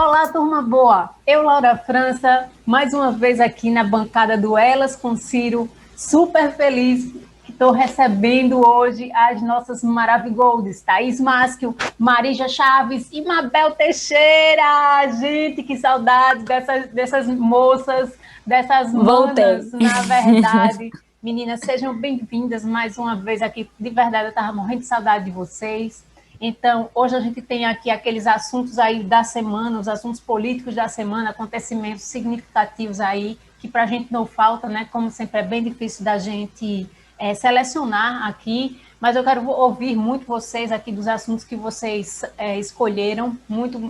Olá, turma boa! Eu, Laura França, mais uma vez aqui na bancada do Elas com Ciro, super feliz que estou recebendo hoje as nossas Maravigoldes, Thaís Maschio, Marija Chaves e Mabel Teixeira. Gente, que saudade dessas moças, dessas Voltei. manas, na verdade. Meninas, sejam bem-vindas mais uma vez aqui. De verdade, eu estava morrendo de saudade de vocês. Então, hoje a gente tem aqui aqueles assuntos aí da semana, os assuntos políticos da semana, acontecimentos significativos aí, que para a gente não falta, né? Como sempre, é bem difícil da gente selecionar aqui, mas eu quero ouvir muito vocês aqui dos assuntos que vocês escolheram,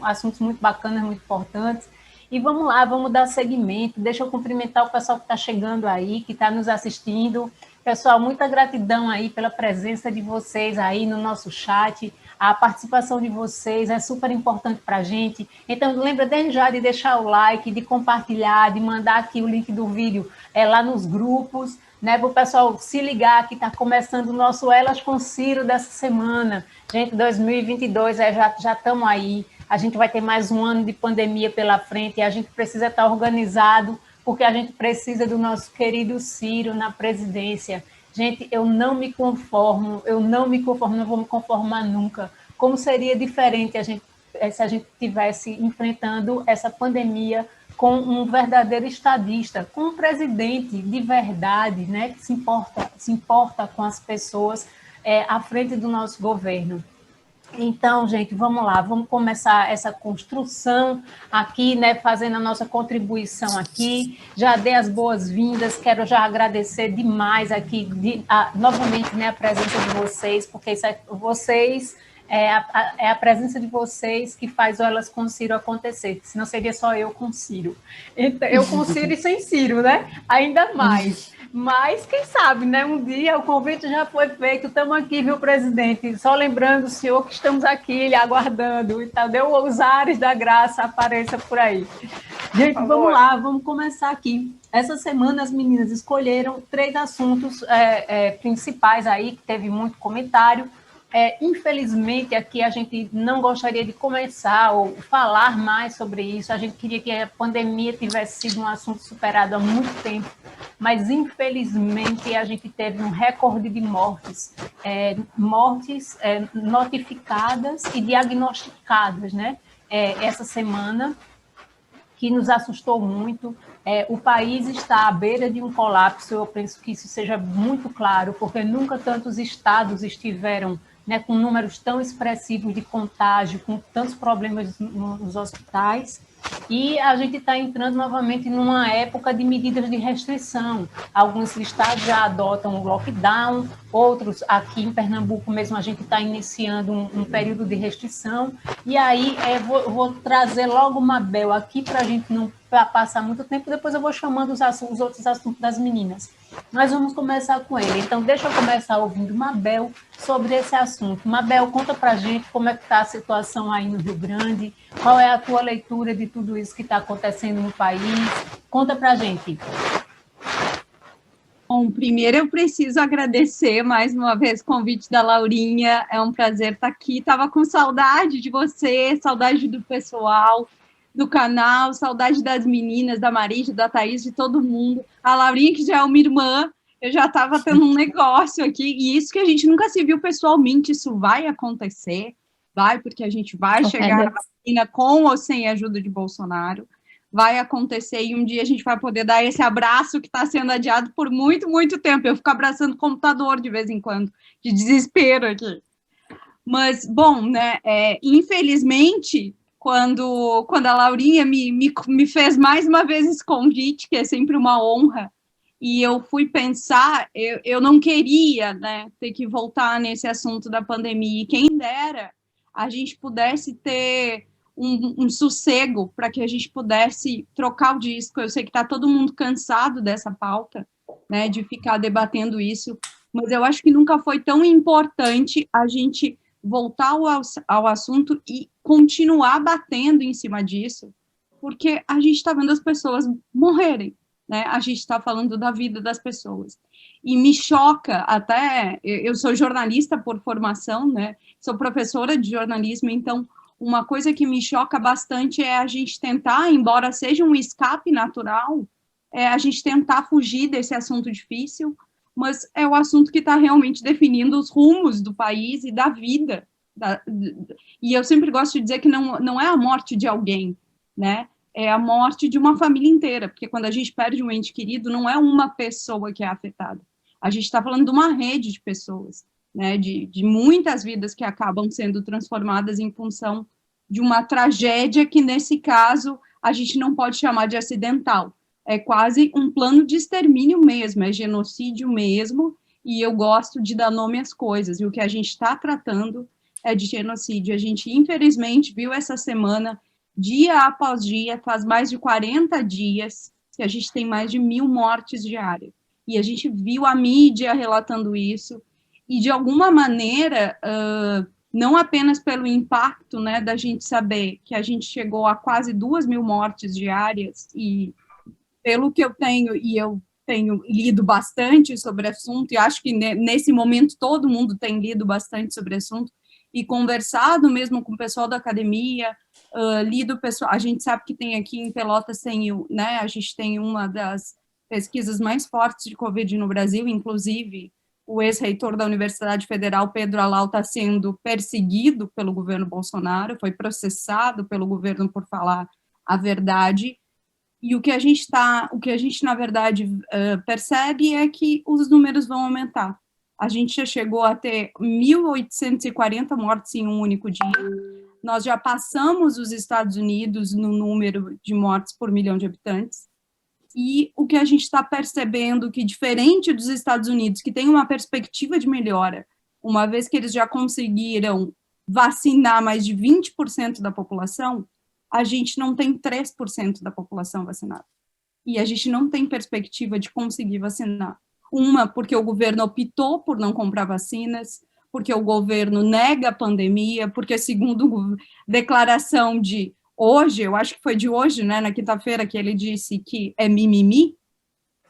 assuntos muito bacanas, muito importantes. E vamos lá, vamos dar seguimento. Deixa eu cumprimentar o pessoal que está chegando aí, que está nos assistindo. Pessoal, muita gratidão aí pela presença de vocês aí no nosso chat. A participação de vocês é super importante para a gente. Então, lembra desde já de deixar o like, de compartilhar, de mandar aqui o link do vídeo lá nos grupos, né, para o pessoal se ligar que está começando o nosso Elas com Ciro dessa semana. Gente, 2022, já estamos aí. A gente vai ter mais um ano de pandemia pela frente e a gente precisa estar organizado, porque a gente precisa do nosso querido Ciro na presidência. Gente, eu não me conformo, não vou me conformar nunca. Como seria diferente se a gente estivesse enfrentando essa pandemia com um verdadeiro estadista, com um presidente de verdade, né, que se importa com as pessoas à frente do nosso governo. Então, gente, vamos lá, vamos começar essa construção aqui, né, fazendo a nossa contribuição aqui. Já dei as boas-vindas, quero já agradecer demais aqui, novamente, né, a presença de vocês, porque é a presença de vocês que faz o Elas com Ciro acontecer, senão seria só eu com Ciro. Então, eu com Ciro e sem Ciro, né? Ainda mais. Mas, quem sabe, né? Um dia o convite já foi feito, estamos aqui, viu, presidente? Só lembrando o senhor que estamos aqui, lhe aguardando, e tal. Deu os ares da graça, apareça por aí. Gente, vamos lá, vamos começar aqui. Essa semana as meninas escolheram 3 assuntos principais aí, que teve muito comentário. Infelizmente, aqui a gente não gostaria de começar ou falar mais sobre isso. A gente queria que a pandemia tivesse sido um assunto superado há muito tempo, mas infelizmente a gente teve um recorde de mortes, notificadas e diagnosticadas, né? Essa semana, que nos assustou muito. O país está à beira de um colapso, eu penso que isso seja muito claro, porque nunca tantos estados estiveram, né, com números tão expressivos de contágio, com tantos problemas nos hospitais, e a gente está entrando novamente numa época de medidas de restrição. Alguns estados já adotam o lockdown, outros, aqui em Pernambuco mesmo, a gente está iniciando um período de restrição, e aí vou trazer logo uma Mabel aqui para a gente não passar muito tempo, depois eu vou chamando os outros assuntos das meninas. Nós vamos começar com ele. Então, deixa eu começar ouvindo Mabel sobre esse assunto. Mabel, conta para a gente como é que está a situação aí no Rio Grande, qual é a tua leitura de tudo isso que está acontecendo no país. Conta para a gente. Bom, primeiro eu preciso agradecer mais uma vez o convite da Laurinha, é um prazer estar aqui. Estava com saudade de você, saudade do pessoal do canal, saudade das meninas, da Marisa, da Thaís, de todo mundo. A Laurinha, que já é uma irmã, eu já estava tendo um negócio aqui, e isso que a gente nunca se viu pessoalmente, isso vai acontecer, vai, porque a gente vai chegar na vacina com ou sem a ajuda de Bolsonaro, vai acontecer, e um dia a gente vai poder dar esse abraço que está sendo adiado por muito, muito tempo. Eu fico abraçando o computador de vez em quando, de desespero aqui. Mas, bom, né, infelizmente, quando a Laurinha me fez mais uma vez esse convite, que é sempre uma honra, e eu fui pensar, eu não queria, né, ter que voltar nesse assunto da pandemia, e quem dera a gente pudesse ter um sossego para que a gente pudesse trocar o disco. Eu sei que está todo mundo cansado dessa pauta, né, de ficar debatendo isso, mas eu acho que nunca foi tão importante a gente voltar ao assunto e continuar batendo em cima disso, porque a gente está vendo as pessoas morrerem, né? A gente está falando da vida das pessoas. E me choca até, eu sou jornalista por formação, né? Sou professora de jornalismo, então uma coisa que me choca bastante é a gente tentar, embora seja um escape natural, a gente tentar fugir desse assunto difícil, mas é o assunto que está realmente definindo os rumos do país e da vida. E eu sempre gosto de dizer que não é a morte de alguém, né? É a morte de uma família inteira, porque quando a gente perde um ente querido, não é uma pessoa que é afetada. A gente está falando de uma rede de pessoas, né? De muitas vidas que acabam sendo transformadas em função de uma tragédia que, nesse caso, a gente não pode chamar de acidental. É quase um plano de extermínio mesmo, é genocídio mesmo, e eu gosto de dar nome às coisas, e o que a gente está tratando é de genocídio. A gente, infelizmente, viu essa semana, dia após dia, faz mais de 40 dias, que a gente tem mais de 1.000 mortes diárias. E a gente viu a mídia relatando isso, e de alguma maneira, não apenas pelo impacto, né, da gente saber que a gente chegou a quase 2.000 mortes diárias, e pelo que eu tenho lido bastante sobre o assunto, e acho que nesse momento todo mundo tem lido bastante sobre o assunto, e conversado mesmo com o pessoal da academia, lido pessoal, a gente sabe que tem aqui em Pelotas, né, a gente tem uma das pesquisas mais fortes de Covid no Brasil, inclusive o ex-reitor da Universidade Federal, Pedro Alau, está sendo perseguido pelo governo Bolsonaro, foi processado pelo governo por falar a verdade, e o que a gente, na verdade, percebe é que os números vão aumentar. A gente já chegou a ter 1.840 mortes em um único dia. Nós já passamos os Estados Unidos no número de mortes por milhão de habitantes. E o que a gente está percebendo que, diferente dos Estados Unidos, que tem uma perspectiva de melhora, uma vez que eles já conseguiram vacinar mais de 20% da população, a gente não tem 3% da população vacinada. E a gente não tem perspectiva de conseguir vacinar. Uma, porque o governo optou por não comprar vacinas, porque o governo nega a pandemia, porque, segundo declaração de hoje, eu acho que foi de hoje, né, na quinta-feira, que ele disse que é mimimi,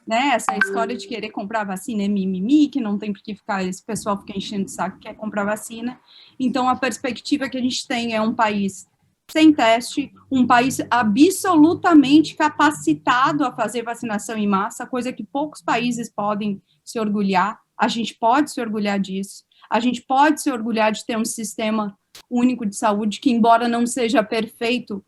né, essa história de querer comprar vacina é mimimi, que não tem por que ficar, esse pessoal fica enchendo de saco que quer comprar vacina. Então, a perspectiva que a gente tem é um país sem teste, um país absolutamente capacitado a fazer vacinação em massa, coisa que poucos países podem se orgulhar. A gente pode se orgulhar disso. A gente pode se orgulhar de ter um sistema único de saúde que, embora não seja perfeito,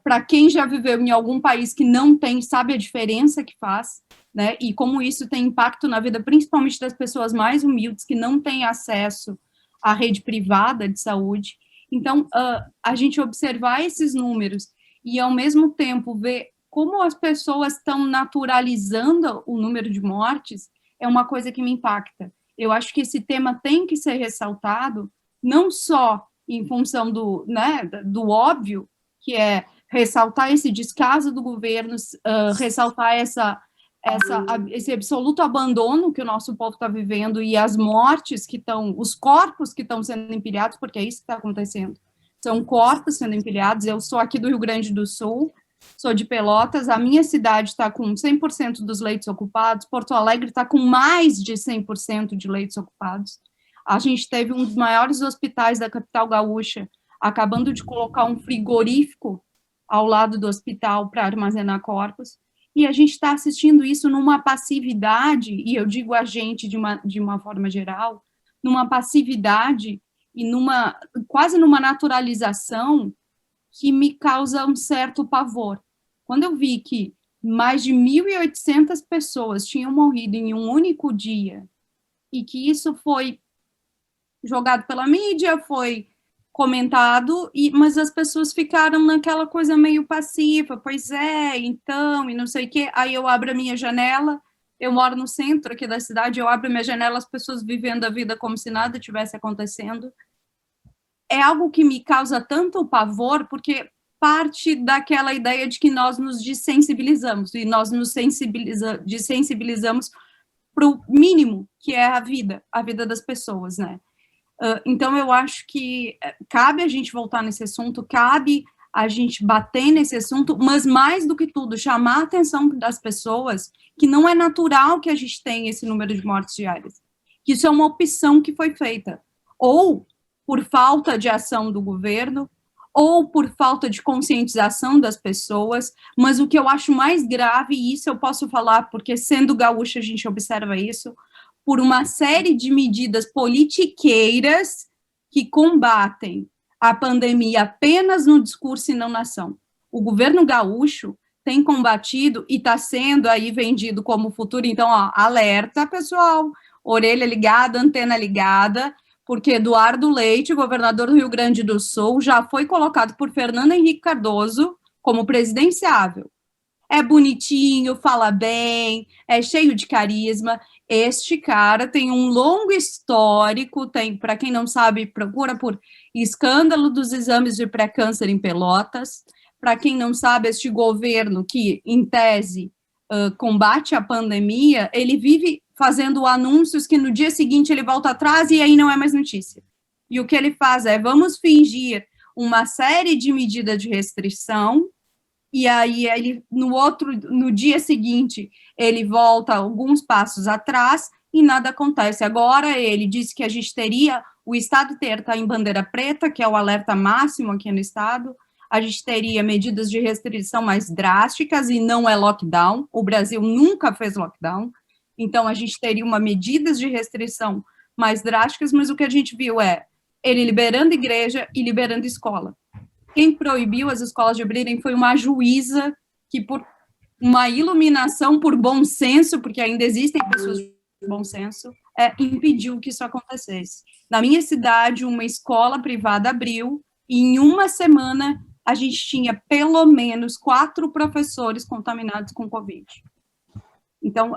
para quem já viveu em algum país que não tem, sabe a diferença que faz, né? E como isso tem impacto na vida, principalmente das pessoas mais humildes que não têm acesso à rede privada de saúde. Então, a gente observar esses números e, ao mesmo tempo, ver como as pessoas estão naturalizando o número de mortes é uma coisa que me impacta. Eu acho que esse tema tem que ser ressaltado, não só em função do óbvio, que é ressaltar esse descaso do governo, ressaltar esse absoluto abandono que o nosso povo está vivendo e as mortes que estão, os corpos que estão sendo empilhados, porque é isso que está acontecendo. São corpos sendo empilhados. Eu sou aqui do Rio Grande do Sul, sou de Pelotas, a minha cidade está com 100% dos leitos ocupados, Porto Alegre está com mais de 100% de leitos ocupados. A gente teve um dos maiores hospitais da capital gaúcha, acabando de colocar um frigorífico ao lado do hospital para armazenar corpos. E a gente está assistindo isso numa passividade, e eu digo a gente de uma forma geral, numa passividade e quase numa naturalização que me causa um certo pavor. Quando eu vi que mais de 1.800 pessoas tinham morrido em um único dia, e que isso foi jogado pela mídia, foi comentado, mas as pessoas ficaram naquela coisa meio passiva, pois é, então, e não sei o quê. Aí eu abro a minha janela, eu moro no centro aqui da cidade, eu abro a minha janela, as pessoas vivendo a vida como se nada tivesse acontecendo. É algo que me causa tanto pavor, porque parte daquela ideia de que nós nos desensibilizamos, e nós nos desensibilizamos para o mínimo, que é a vida das pessoas, né? Então, eu acho que cabe a gente voltar nesse assunto, cabe a gente bater nesse assunto, mas mais do que tudo, chamar a atenção das pessoas que não é natural que a gente tenha esse número de mortes diárias, que isso é uma opção que foi feita, ou por falta de ação do governo, ou por falta de conscientização das pessoas, mas o que eu acho mais grave, e isso eu posso falar porque sendo gaúcha a gente observa isso, por uma série de medidas politiqueiras que combatem a pandemia apenas no discurso e não na ação. O governo gaúcho tem combatido e está sendo aí vendido como futuro, então, ó, alerta, pessoal, orelha ligada, antena ligada, porque Eduardo Leite, governador do Rio Grande do Sul, já foi colocado por Fernando Henrique Cardoso como presidenciável. É bonitinho, fala bem, é cheio de carisma. Este cara tem um longo histórico, tem, para quem não sabe, procura por escândalo dos exames de pré-câncer em Pelotas. Para quem não sabe, este governo que, em tese, combate a pandemia, ele vive fazendo anúncios que no dia seguinte ele volta atrás e aí não é mais notícia. E o que ele faz é, vamos fingir uma série de medidas de restrição, e aí ele, no dia seguinte, ele volta alguns passos atrás e nada acontece. Agora ele disse que a gente teria, o estado inteiro está em bandeira preta, que é o alerta máximo aqui no estado, a gente teria medidas de restrição mais drásticas e não é lockdown, o Brasil nunca fez lockdown, então a gente teria uma medidas de restrição mais drásticas, mas o que a gente viu é ele liberando igreja e liberando escola. Quem proibiu as escolas de abrirem foi uma juíza que, por uma iluminação, por bom senso, porque ainda existem pessoas de bom senso, impediu que isso acontecesse. Na minha cidade, uma escola privada abriu, e em uma semana a gente tinha pelo menos 4 professores contaminados com Covid. Então,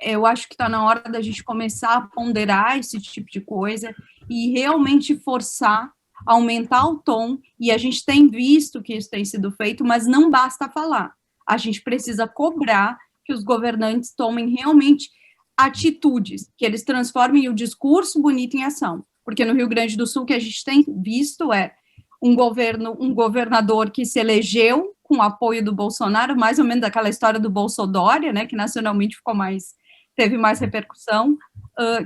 eu acho que está na hora da gente começar a ponderar esse tipo de coisa e realmente forçar, aumentar o tom, e a gente tem visto que isso tem sido feito, mas não basta falar. A gente precisa cobrar que os governantes tomem realmente atitudes, que eles transformem o discurso bonito em ação. Porque no Rio Grande do Sul, o que a gente tem visto é um governador que se elegeu com o apoio do Bolsonaro, mais ou menos aquela história do Bolsodória, né, que nacionalmente teve mais repercussão,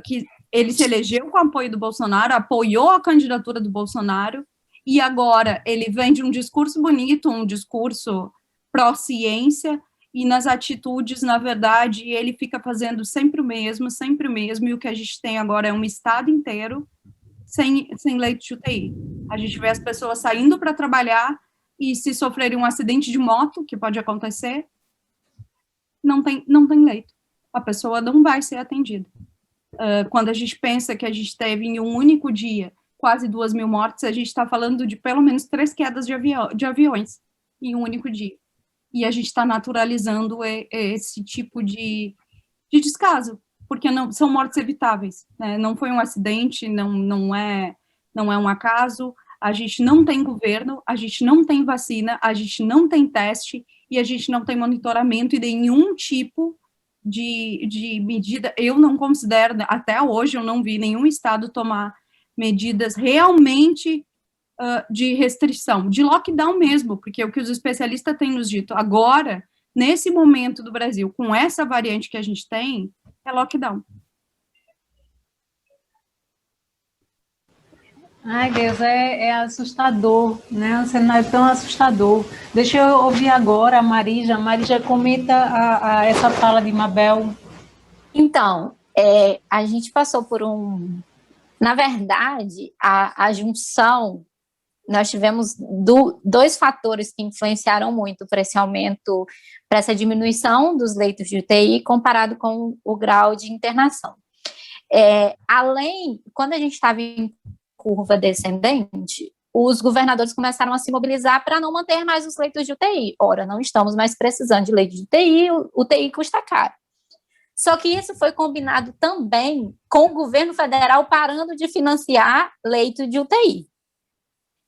que ele se elegeu com o apoio do Bolsonaro, apoiou a candidatura do Bolsonaro, e agora ele vem de um discurso bonito, um discurso pró-ciência, e nas atitudes, na verdade, ele fica fazendo sempre o mesmo, e o que a gente tem agora é um estado inteiro sem leite de UTI. A gente vê as pessoas saindo para trabalhar e se sofrerem um acidente de moto, que pode acontecer, não tem leito. A pessoa não vai ser atendida. Quando a gente pensa que a gente teve em um único dia quase 2.000 mortes, a gente está falando de pelo menos 3 quedas de aviões em um único dia. E a gente está naturalizando esse tipo de descaso, porque não são mortes evitáveis, né? Não foi um acidente, não é um acaso, a gente não tem governo, a gente não tem vacina, a gente não tem teste e a gente não tem monitoramento e nenhum tipo de medida. Eu não considero, até hoje eu não vi nenhum estado tomar medidas realmente de restrição, de lockdown mesmo, porque o que os especialistas têm nos dito agora, nesse momento do Brasil, com essa variante que a gente tem, é lockdown. Ai, Deus, é assustador, né? Um cenário tão assustador. Deixa eu ouvir agora a Marija. Marija, comenta essa fala de Mabel. Então, a gente passou por Na verdade, a junção, nós tivemos 2 fatores que influenciaram muito para esse aumento, para essa diminuição dos leitos de UTI comparado com o grau de internação. Quando a gente estava em curva descendente, os governadores começaram a se mobilizar para não manter mais os leitos de UTI. Ora, não estamos mais precisando de leito de UTI, UTI custa caro. Só que isso foi combinado também com o governo federal parando de financiar leito de UTI.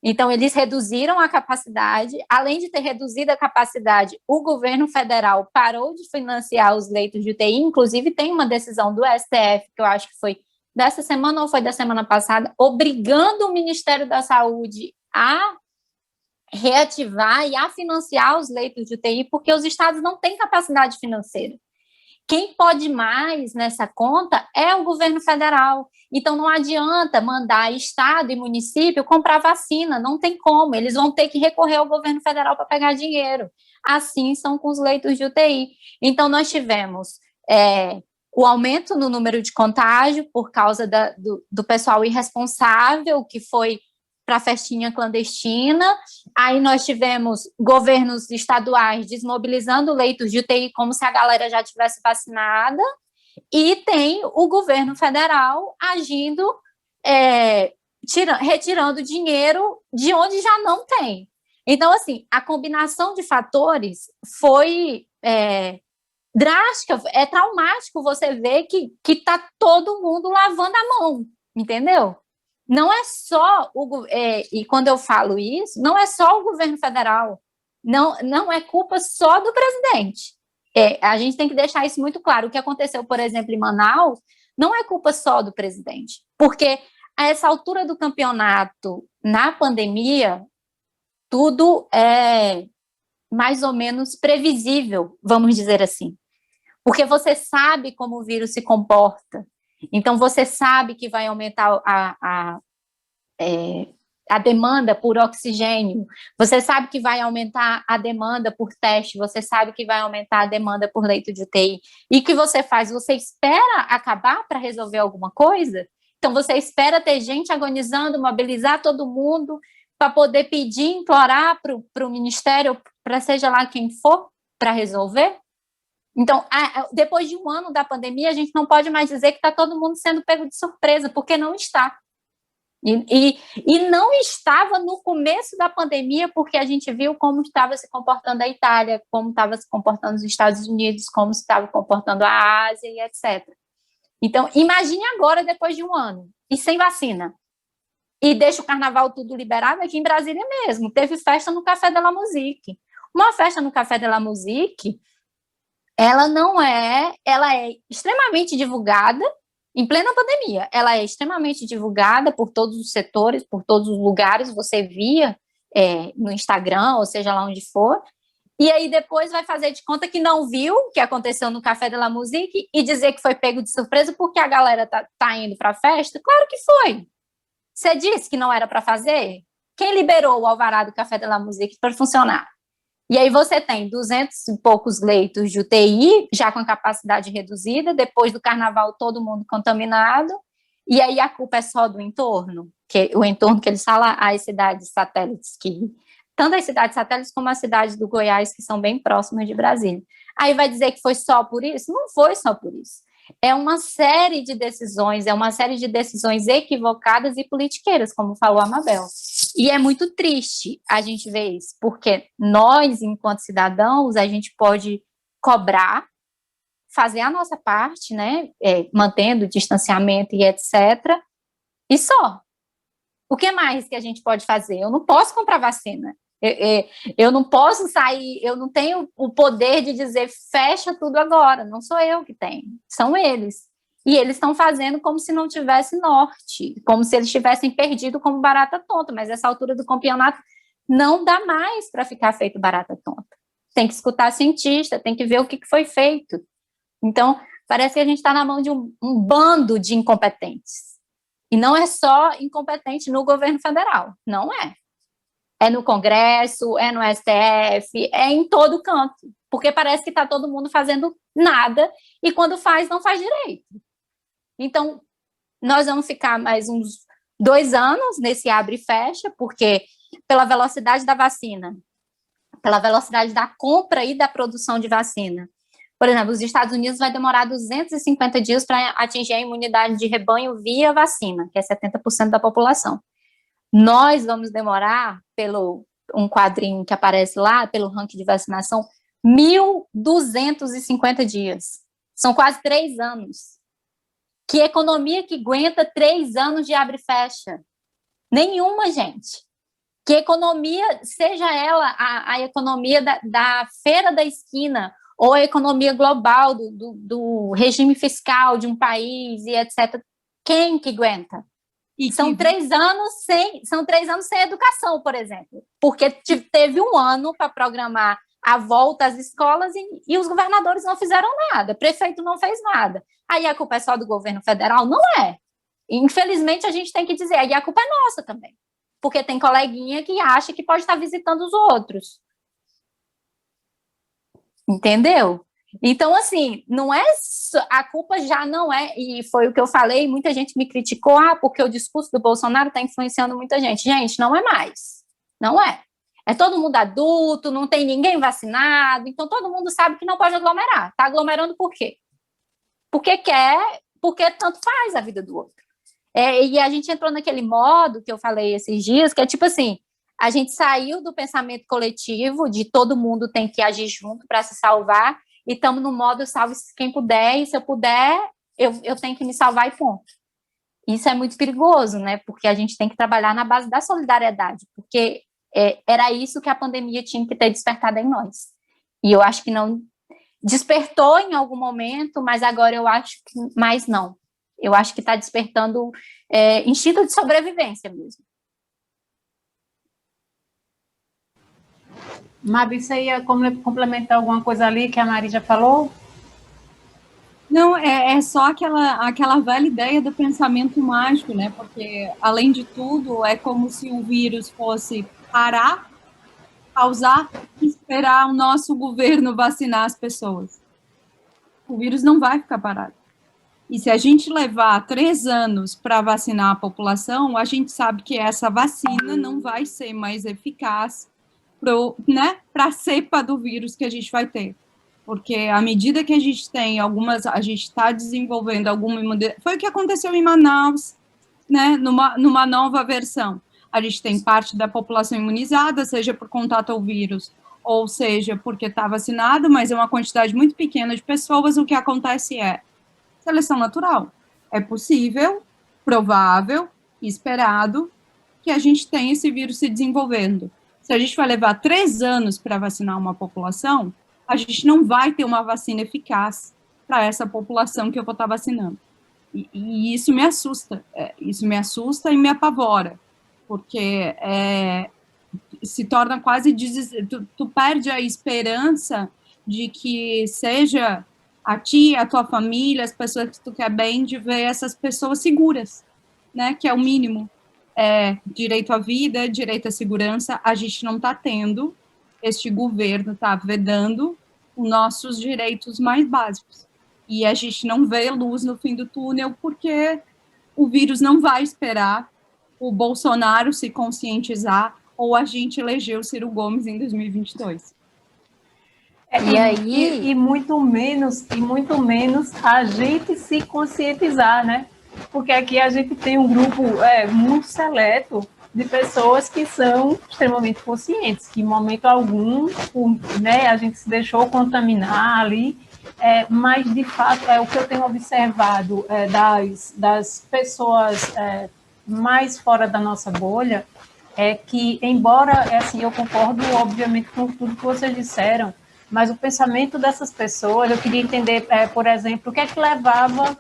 Então, eles reduziram a capacidade. Além de ter reduzido a capacidade, o governo federal parou de financiar os leitos de UTI. Inclusive, tem uma decisão do STF, que eu acho que foi dessa semana ou foi da semana passada, obrigando o Ministério da Saúde a reativar e a financiar os leitos de UTI, porque os estados não têm capacidade financeira. quem pode mais nessa conta é o governo federal. Então, não adianta mandar Estado e município comprar vacina, não tem como, eles vão ter que recorrer ao governo federal para pegar dinheiro. Assim são com os leitos de UTI. Então, nós tivemos o aumento no número de contágio por causa do pessoal irresponsável, que foi para a festinha clandestina. Aí nós tivemos governos estaduais desmobilizando leitos de UTI como se a galera já tivesse vacinada, e tem o governo federal agindo, retirando dinheiro de onde já não tem. Então, assim, a combinação de fatores foi drástica, é traumático você ver que está todo mundo lavando a mão, entendeu? Não é só e quando eu falo isso, não é só o governo federal, não é culpa só do presidente. A gente tem que deixar isso muito claro. O que aconteceu, por exemplo, em Manaus, não é culpa só do presidente, porque a essa altura do campeonato, na pandemia, tudo é mais ou menos previsível, vamos dizer assim, porque você sabe como o vírus se comporta. Então, você sabe que vai aumentar a demanda por oxigênio, você sabe que vai aumentar a demanda por teste, você sabe que vai aumentar a demanda por leito de UTI. E o que você faz? Você espera acabar para resolver alguma coisa? Então, você espera ter gente agonizando, mobilizar todo mundo para poder pedir, implorar para o Ministério, para seja lá quem for, para resolver? Então, depois de um ano da pandemia, a gente não pode mais dizer que está todo mundo sendo pego de surpresa, porque não está. E não estava no começo da pandemia, porque a gente viu como estava se comportando a Itália, como estava se comportando os Estados Unidos, como estava comportando a Ásia e etc. Então, imagine agora, depois de um ano, e sem vacina. E deixa o carnaval tudo liberado. Aqui em Brasília mesmo, teve festa no Café de la Musique. Uma festa no Café de la Musique, ela é extremamente divulgada em plena pandemia. Ela é extremamente divulgada por todos os setores, por todos os lugares, você via no Instagram, ou seja lá onde for, e aí depois vai fazer de conta que não viu o que aconteceu no Café de la Musique e dizer que foi pego de surpresa porque a galera tá indo para a festa. Claro que foi. Você disse que não era para fazer? Quem liberou o alvará do Café de la Musique para funcionar? E aí você tem 200 e poucos leitos de UTI, já com a capacidade reduzida, depois do carnaval todo mundo contaminado, e aí a culpa é só do entorno, o entorno que eles falam, as cidades satélites, tanto as cidades satélites como as cidades do Goiás, que são bem próximas de Brasília. Aí vai dizer que foi só por isso? Não foi só por isso. É uma série de decisões equivocadas e politiqueiras, como falou a Mabel. E é muito triste a gente ver isso, porque nós, enquanto cidadãos, a gente pode cobrar, fazer a nossa parte, né, mantendo o distanciamento e etc., e só. O que mais que a gente pode fazer? Eu não posso comprar vacina. Eu não posso sair, eu não tenho o poder de dizer fecha tudo agora, não sou eu que tenho, são eles. E eles estão fazendo como se não tivesse norte, como se eles tivessem perdido como barata tonta, mas essa altura do campeonato não dá mais para ficar feito barata tonta. Tem que escutar cientista, tem que ver o que foi feito. Então, parece que a gente está na mão de um bando de incompetentes. E não é só incompetente no governo federal, não é. É no Congresso, é no STF, é em todo canto, porque parece que está todo mundo fazendo nada, e quando faz, não faz direito. Então, nós vamos ficar mais uns 2 anos nesse abre e fecha, porque pela velocidade da vacina, pela velocidade da compra e da produção de vacina, por exemplo, os Estados Unidos vai demorar 250 dias para atingir a imunidade de rebanho via vacina, que é 70% da população. Nós vamos demorar, pelo um quadrinho que aparece lá, pelo ranking de vacinação, 1.250 dias. São quase 3 anos. Que economia que aguenta 3 anos de abre e fecha? Nenhuma, gente. Que economia, seja ela a economia da feira da esquina, ou a economia global do regime fiscal de um país e etc. Quem que aguenta? São 3 anos sem educação, por exemplo, porque teve um ano para programar a volta às escolas e os governadores não fizeram nada, o prefeito não fez nada. Aí a culpa é só do governo federal? Não é. Infelizmente, a gente tem que dizer, aí a culpa é nossa também, porque tem coleguinha que acha que pode estar visitando os outros. Entendeu? Então, assim, não é a culpa já não é, e foi o que eu falei, muita gente me criticou, porque o discurso do Bolsonaro está influenciando muita gente. Gente, não é mais. Não é. É todo mundo adulto, não tem ninguém vacinado, então todo mundo sabe que não pode aglomerar. Está aglomerando por quê? Porque quer, porque tanto faz a vida do outro. E a gente entrou naquele modo que eu falei esses dias, que é tipo assim, a gente saiu do pensamento coletivo de todo mundo tem que agir junto para se salvar, e estamos no modo salve quem puder, e se eu puder, eu tenho que me salvar e ponto. Isso é muito perigoso, né? Porque a gente tem que trabalhar na base da solidariedade, porque era isso que a pandemia tinha que ter despertado em nós. E eu acho que não despertou em algum momento, mas agora eu acho que mais não. Eu acho que está despertando instinto de sobrevivência mesmo. Mabi, você ia complementar alguma coisa ali que a Mari já falou? Não, é só aquela velha ideia do pensamento mágico, né? Porque, além de tudo, é como se o vírus fosse parar, pausar e esperar o nosso governo vacinar as pessoas. O vírus não vai ficar parado. E se a gente levar 3 anos para vacinar a população, a gente sabe que essa vacina não vai ser mais eficaz para a cepa do vírus que a gente vai ter. Porque à medida que a gente tem a gente está desenvolvendo alguma imunidade, foi o que aconteceu em Manaus, né, numa nova versão. A gente tem parte da população imunizada, seja por contato ao vírus, ou seja porque está vacinado, mas é uma quantidade muito pequena de pessoas, o que acontece é seleção natural. É possível, provável, esperado que a gente tenha esse vírus se desenvolvendo. Se a gente vai levar 3 anos para vacinar uma população, a gente não vai ter uma vacina eficaz para essa população que eu vou estar vacinando. E isso me assusta. Isso me assusta e me apavora, porque se torna quase... Tu perde a esperança de que seja a ti, a tua família, as pessoas que tu quer bem, de ver essas pessoas seguras, né, que é o mínimo. Direito à vida, direito à segurança, a gente não está tendo, este governo está vedando os nossos direitos mais básicos. E a gente não vê luz no fim do túnel, porque o vírus não vai esperar o Bolsonaro se conscientizar, ou a gente eleger o Ciro Gomes em 2022. E muito menos a gente se conscientizar, né? Porque aqui a gente tem um grupo muito seleto de pessoas que são extremamente conscientes, que em momento algum, né, a gente se deixou contaminar ali, mas de fato o que eu tenho observado das pessoas mais fora da nossa bolha é que, embora assim, eu concordo obviamente com tudo que vocês disseram, mas o pensamento dessas pessoas, eu queria entender, por exemplo, o que é que levava,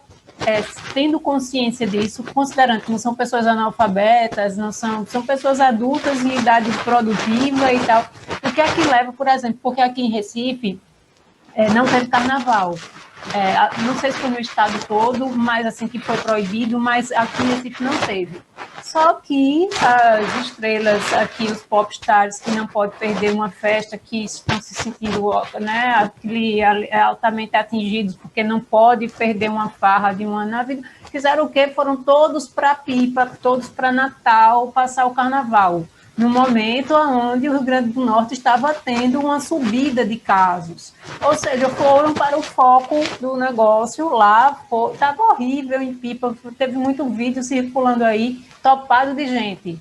tendo consciência disso, considerando que não são pessoas analfabetas, não são pessoas adultas em idade produtiva e tal, o que é que leva, por exemplo, porque aqui em Recife não teve carnaval, não sei se foi no estado todo, mas assim que foi proibido, mas aqui em Recife não teve. Só que as estrelas aqui, os popstars, que não podem perder uma festa, que estão se sentindo, né, altamente atingidos, porque não pode perder uma farra de uma na vida, fizeram o quê? Foram todos para Pipa, todos para Natal, passar o carnaval, no momento onde o Rio Grande do Norte estava tendo uma subida de casos. Ou seja, foram para o foco do negócio lá, estava horrível em Pipa, teve muito vídeo circulando aí, topado de gente.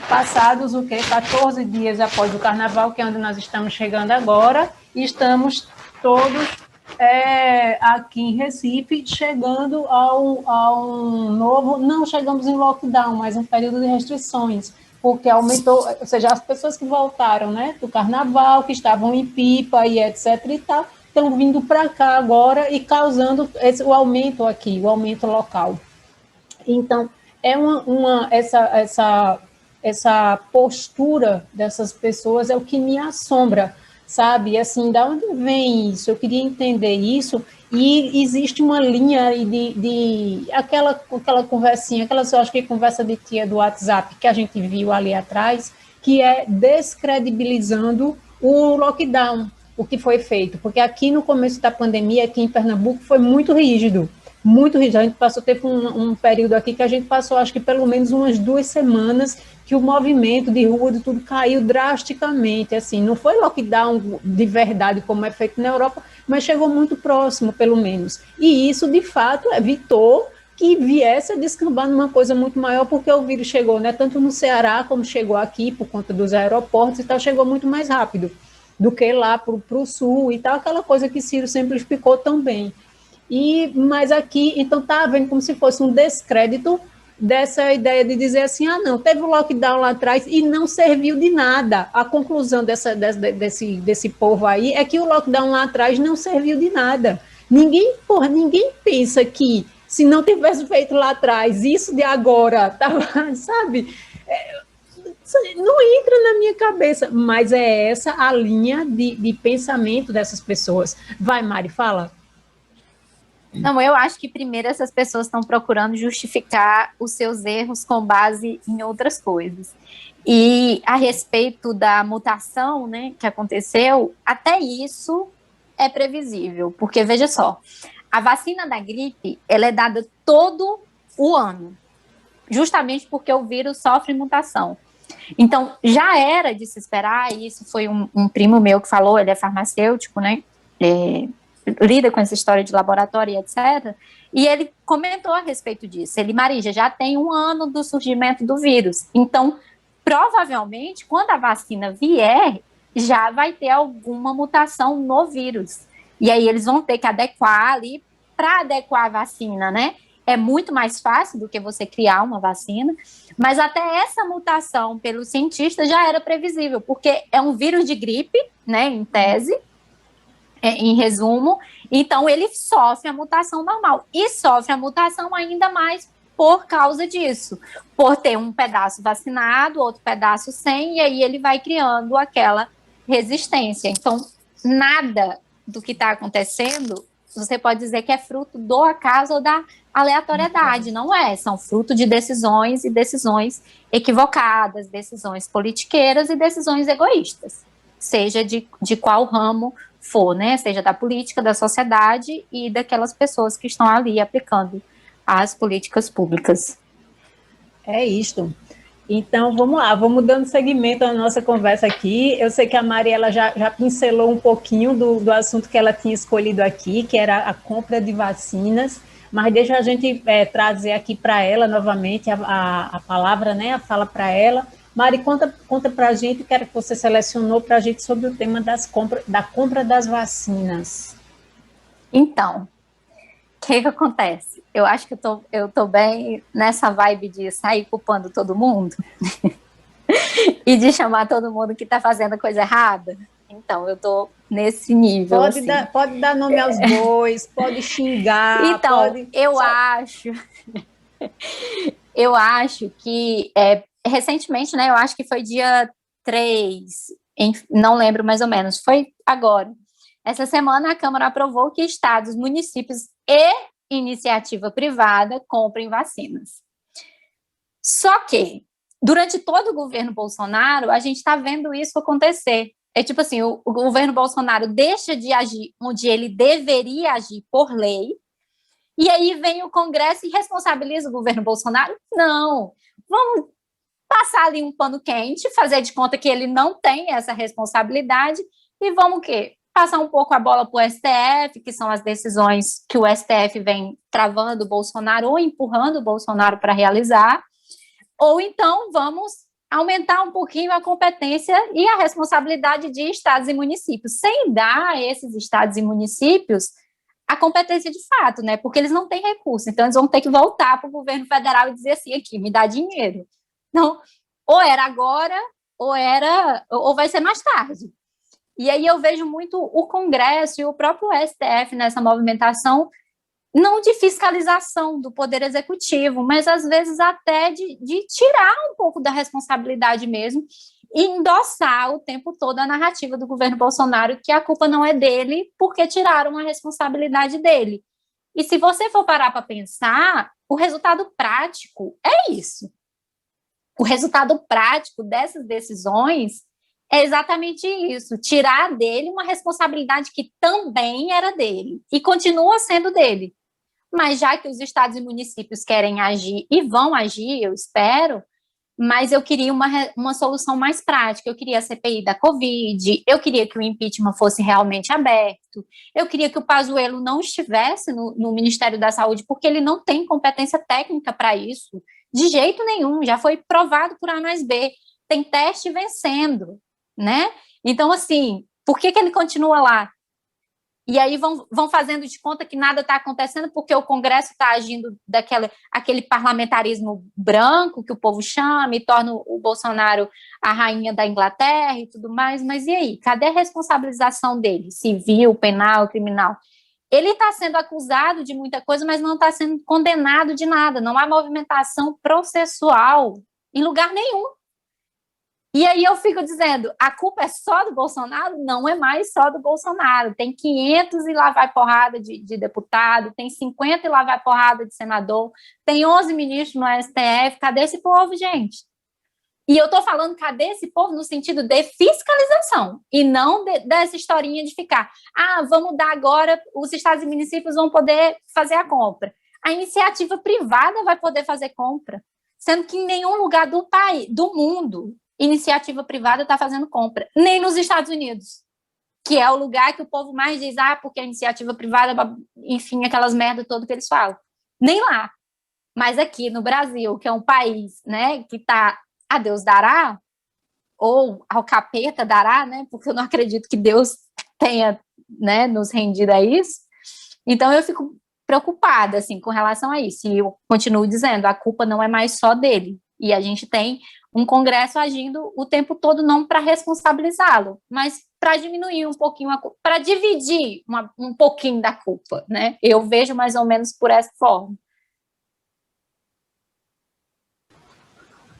Passados o quê? 14 dias após o carnaval, que é onde nós estamos chegando agora, e estamos todos aqui em Recife, chegando ao novo, não chegamos em lockdown, mas um período de restrições, porque aumentou, ou seja, as pessoas que voltaram, né, do carnaval, que estavam em Pipa e etc e tal, estão vindo para cá agora e causando o aumento aqui, o aumento local. Então, essa postura dessas pessoas é o que me assombra, sabe? Assim, da onde vem isso? Eu queria entender isso. E existe uma linha aí aquela conversinha, eu acho que conversa de tia do WhatsApp que a gente viu ali atrás, que é descredibilizando o lockdown, o que foi feito. Porque aqui no começo da pandemia, aqui em Pernambuco, foi muito rígido. Muito rígido. A gente teve um período aqui que a gente passou, acho que pelo menos umas 2 semanas, que o movimento de rua, de tudo, caiu drasticamente, assim, não foi lockdown de verdade, como é feito na Europa, mas chegou muito próximo, pelo menos. E isso, de fato, evitou que viesse a descambar numa coisa muito maior, porque o vírus chegou, né, tanto no Ceará como chegou aqui, por conta dos aeroportos e tal, chegou muito mais rápido do que lá para o sul e tal, aquela coisa que Ciro sempre explicou tão bem. Mas aqui, então, está havendo como se fosse um descrédito dessa ideia de dizer assim, não, teve o lockdown lá atrás e não serviu de nada. A conclusão desse povo aí é que o lockdown lá atrás não serviu de nada. Ninguém pensa que se não tivesse feito lá atrás, isso de agora, sabe? Não entra na minha cabeça, mas é essa a linha de pensamento dessas pessoas. Vai, Mari, fala. Não, eu acho que primeiro essas pessoas estão procurando justificar os seus erros com base em outras coisas. E a respeito da mutação, né, que aconteceu, até isso é previsível, porque veja só, a vacina da gripe, ela é dada todo o ano, justamente porque o vírus sofre mutação. Então, já era de se esperar, e isso foi um primo meu que falou, ele é farmacêutico, né, lida com essa história de laboratório e etc., e ele comentou a respeito disso. Ele, Marija, já tem 1 ano do surgimento do vírus, então, provavelmente, quando a vacina vier, já vai ter alguma mutação no vírus, e aí eles vão ter que adequar ali, para adequar a vacina, né, é muito mais fácil do que você criar uma vacina, mas até essa mutação, pelos cientistas, já era previsível, porque é um vírus de gripe, né, em tese, em resumo, então ele sofre a mutação normal, e sofre a mutação ainda mais por causa disso, por ter um pedaço vacinado, outro pedaço sem, e aí ele vai criando aquela resistência. Então, nada do que está acontecendo, você pode dizer que é fruto do acaso ou da aleatoriedade, não é, são fruto de decisões e decisões equivocadas, decisões politiqueiras e decisões egoístas, seja de qual ramo for, né, seja da política, da sociedade e daquelas pessoas que estão ali aplicando as políticas públicas. É isto. Então, vamos lá, vamos dando seguimento à nossa conversa aqui. Eu sei que a Mariela já pincelou um pouquinho do assunto que ela tinha escolhido aqui, que era a compra de vacinas, mas deixa a gente trazer aqui para ela novamente a palavra, né, a fala para ela. Mari, conta para a gente o que era que você selecionou para a gente sobre o tema da compra das vacinas. Então, o que acontece? Eu acho que eu tô bem nessa vibe de sair culpando todo mundo e de chamar todo mundo que está fazendo a coisa errada. Então, eu tô nesse nível. Pode dar nome aos bois, pode xingar. Então, eu acho que recentemente, né, eu acho que foi dia 3, não lembro mais ou menos, foi agora. Essa semana a Câmara aprovou que estados, municípios e iniciativa privada comprem vacinas. Só que, durante todo o governo Bolsonaro, a gente está vendo isso acontecer. É tipo assim, o governo Bolsonaro deixa de agir onde ele deveria agir por lei, e aí vem o Congresso e responsabiliza o governo Bolsonaro? Não, vamos passar ali um pano quente, fazer de conta que ele não tem essa responsabilidade, e vamos o quê? Passar um pouco a bola para o STF, que são as decisões que o STF vem travando o Bolsonaro ou empurrando o Bolsonaro para realizar, ou então vamos aumentar um pouquinho a competência e a responsabilidade de estados e municípios, sem dar a esses estados e municípios a competência de fato, né? Porque eles não têm recurso, então eles vão ter que voltar para o governo federal e dizer assim, aqui, me dá dinheiro. Então, ou era agora, ou vai ser mais tarde. E aí eu vejo muito o Congresso e o próprio STF nessa movimentação, não de fiscalização do Poder Executivo, mas às vezes até de tirar um pouco da responsabilidade mesmo e endossar o tempo todo a narrativa do governo Bolsonaro que a culpa não é dele porque tiraram a responsabilidade dele. E se você for parar para pensar, o resultado prático é isso. O resultado prático dessas decisões é exatamente isso, tirar dele uma responsabilidade que também era dele e continua sendo dele. Mas já que os estados e municípios querem agir e vão agir, eu espero, mas eu queria uma solução mais prática. Eu queria a CPI da Covid, eu queria que o impeachment fosse realmente aberto, eu queria que o Pazuello não estivesse no Ministério da Saúde, porque ele não tem competência técnica para isso, de jeito nenhum, já foi provado por A mais B, tem teste vencendo, né? Então, assim, por que ele continua lá? E aí vão fazendo de conta que nada está acontecendo porque o Congresso está agindo aquele parlamentarismo branco que o povo chama e torna o Bolsonaro a rainha da Inglaterra e tudo mais. Mas e aí? Cadê a responsabilização dele? Civil, penal, criminal? Ele está sendo acusado de muita coisa, mas não está sendo condenado de nada. Não há movimentação processual em lugar nenhum. E aí eu fico dizendo, a culpa é só do Bolsonaro? Não é mais só do Bolsonaro. Tem 500 e lá vai porrada de deputado, tem 50 e lá vai porrada de senador, tem 11 ministros no STF. Cadê esse povo, gente? E eu estou falando cadê esse povo no sentido de fiscalização e não dessa historinha de ficar, vamos dar agora, os estados e municípios vão poder fazer a compra. A iniciativa privada vai poder fazer compra, sendo que em nenhum lugar do país, do mundo, iniciativa privada está fazendo compra, nem nos Estados Unidos, que é o lugar que o povo mais diz, porque a iniciativa privada, enfim, aquelas merdas todas que eles falam. Nem lá. Mas aqui no Brasil, que é um país, né, que está a Deus dará, ou ao capeta dará, né, porque eu não acredito que Deus tenha, né, nos rendido a isso. Então eu fico preocupada, assim, com relação a isso. E eu continuo dizendo, a culpa não é mais só dele. E a gente tem um Congresso agindo o tempo todo não para responsabilizá-lo, mas para diminuir um pouquinho a culpa, para dividir um pouquinho da culpa, né? Eu vejo mais ou menos por essa forma.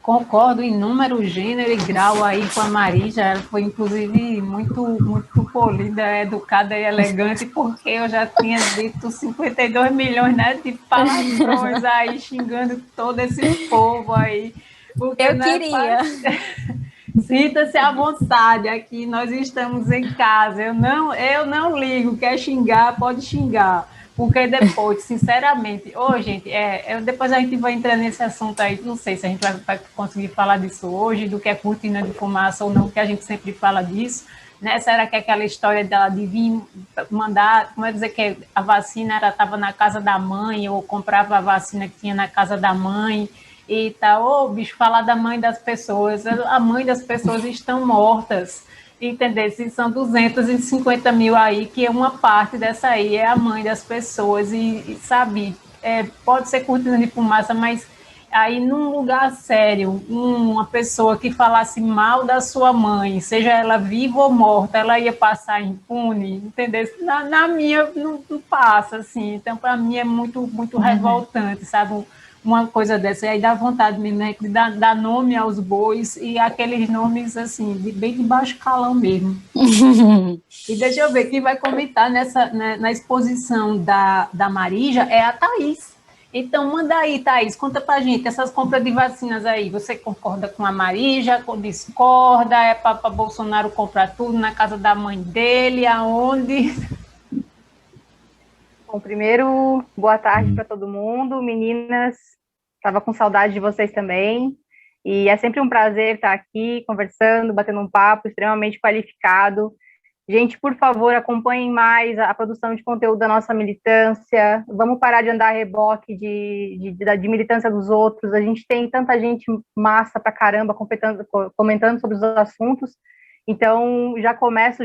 Concordo em número, gênero e grau aí com a Marija, ela foi inclusive muito, muito polida, educada e elegante, porque eu já tinha dito 52 milhões, né, de palavrões aí, xingando todo esse povo aí. Porque eu queria. Sinta-se à vontade, aqui nós estamos em casa, eu não ligo, quer xingar, pode xingar. Porque depois, sinceramente, gente, depois a gente vai entrar nesse assunto aí, não sei se a gente vai conseguir falar disso hoje, do que é cortina de fumaça ou não, porque a gente sempre fala disso, né? Será que aquela história dela de vir mandar, como é dizer que a vacina estava na casa da mãe, ou comprava a vacina que tinha na casa da mãe, e tal, bicho, falar da mãe das pessoas, a mãe das pessoas estão mortas, entender? Se são 250 mil aí, que é uma parte dessa aí, é a mãe das pessoas, e sabe, pode ser cortina de fumaça, mas aí num lugar sério, uma pessoa que falasse mal da sua mãe, seja ela viva ou morta, ela ia passar impune, entendeu? Na minha não passa, assim, então para mim é muito, muito revoltante, sabe? Uma coisa dessa, e aí dá vontade mesmo, né, de dar nome aos bois, e aqueles nomes, assim, bem de baixo calão mesmo. E deixa eu ver, quem vai comentar na exposição da Marija é a Thaís. Então, manda aí, Thaís, conta pra gente, essas compras de vacinas aí, você concorda com a Marija, discorda, é para Bolsonaro comprar tudo na casa da mãe dele, aonde... Bom, primeiro, boa tarde para todo mundo. Meninas, estava com saudade de vocês também. E é sempre um prazer estar aqui conversando, batendo um papo extremamente qualificado. Gente, por favor, acompanhem mais a produção de conteúdo da nossa militância. Vamos parar de andar a reboque de militância dos outros. A gente tem tanta gente massa pra caramba comentando sobre os assuntos. Então, já começo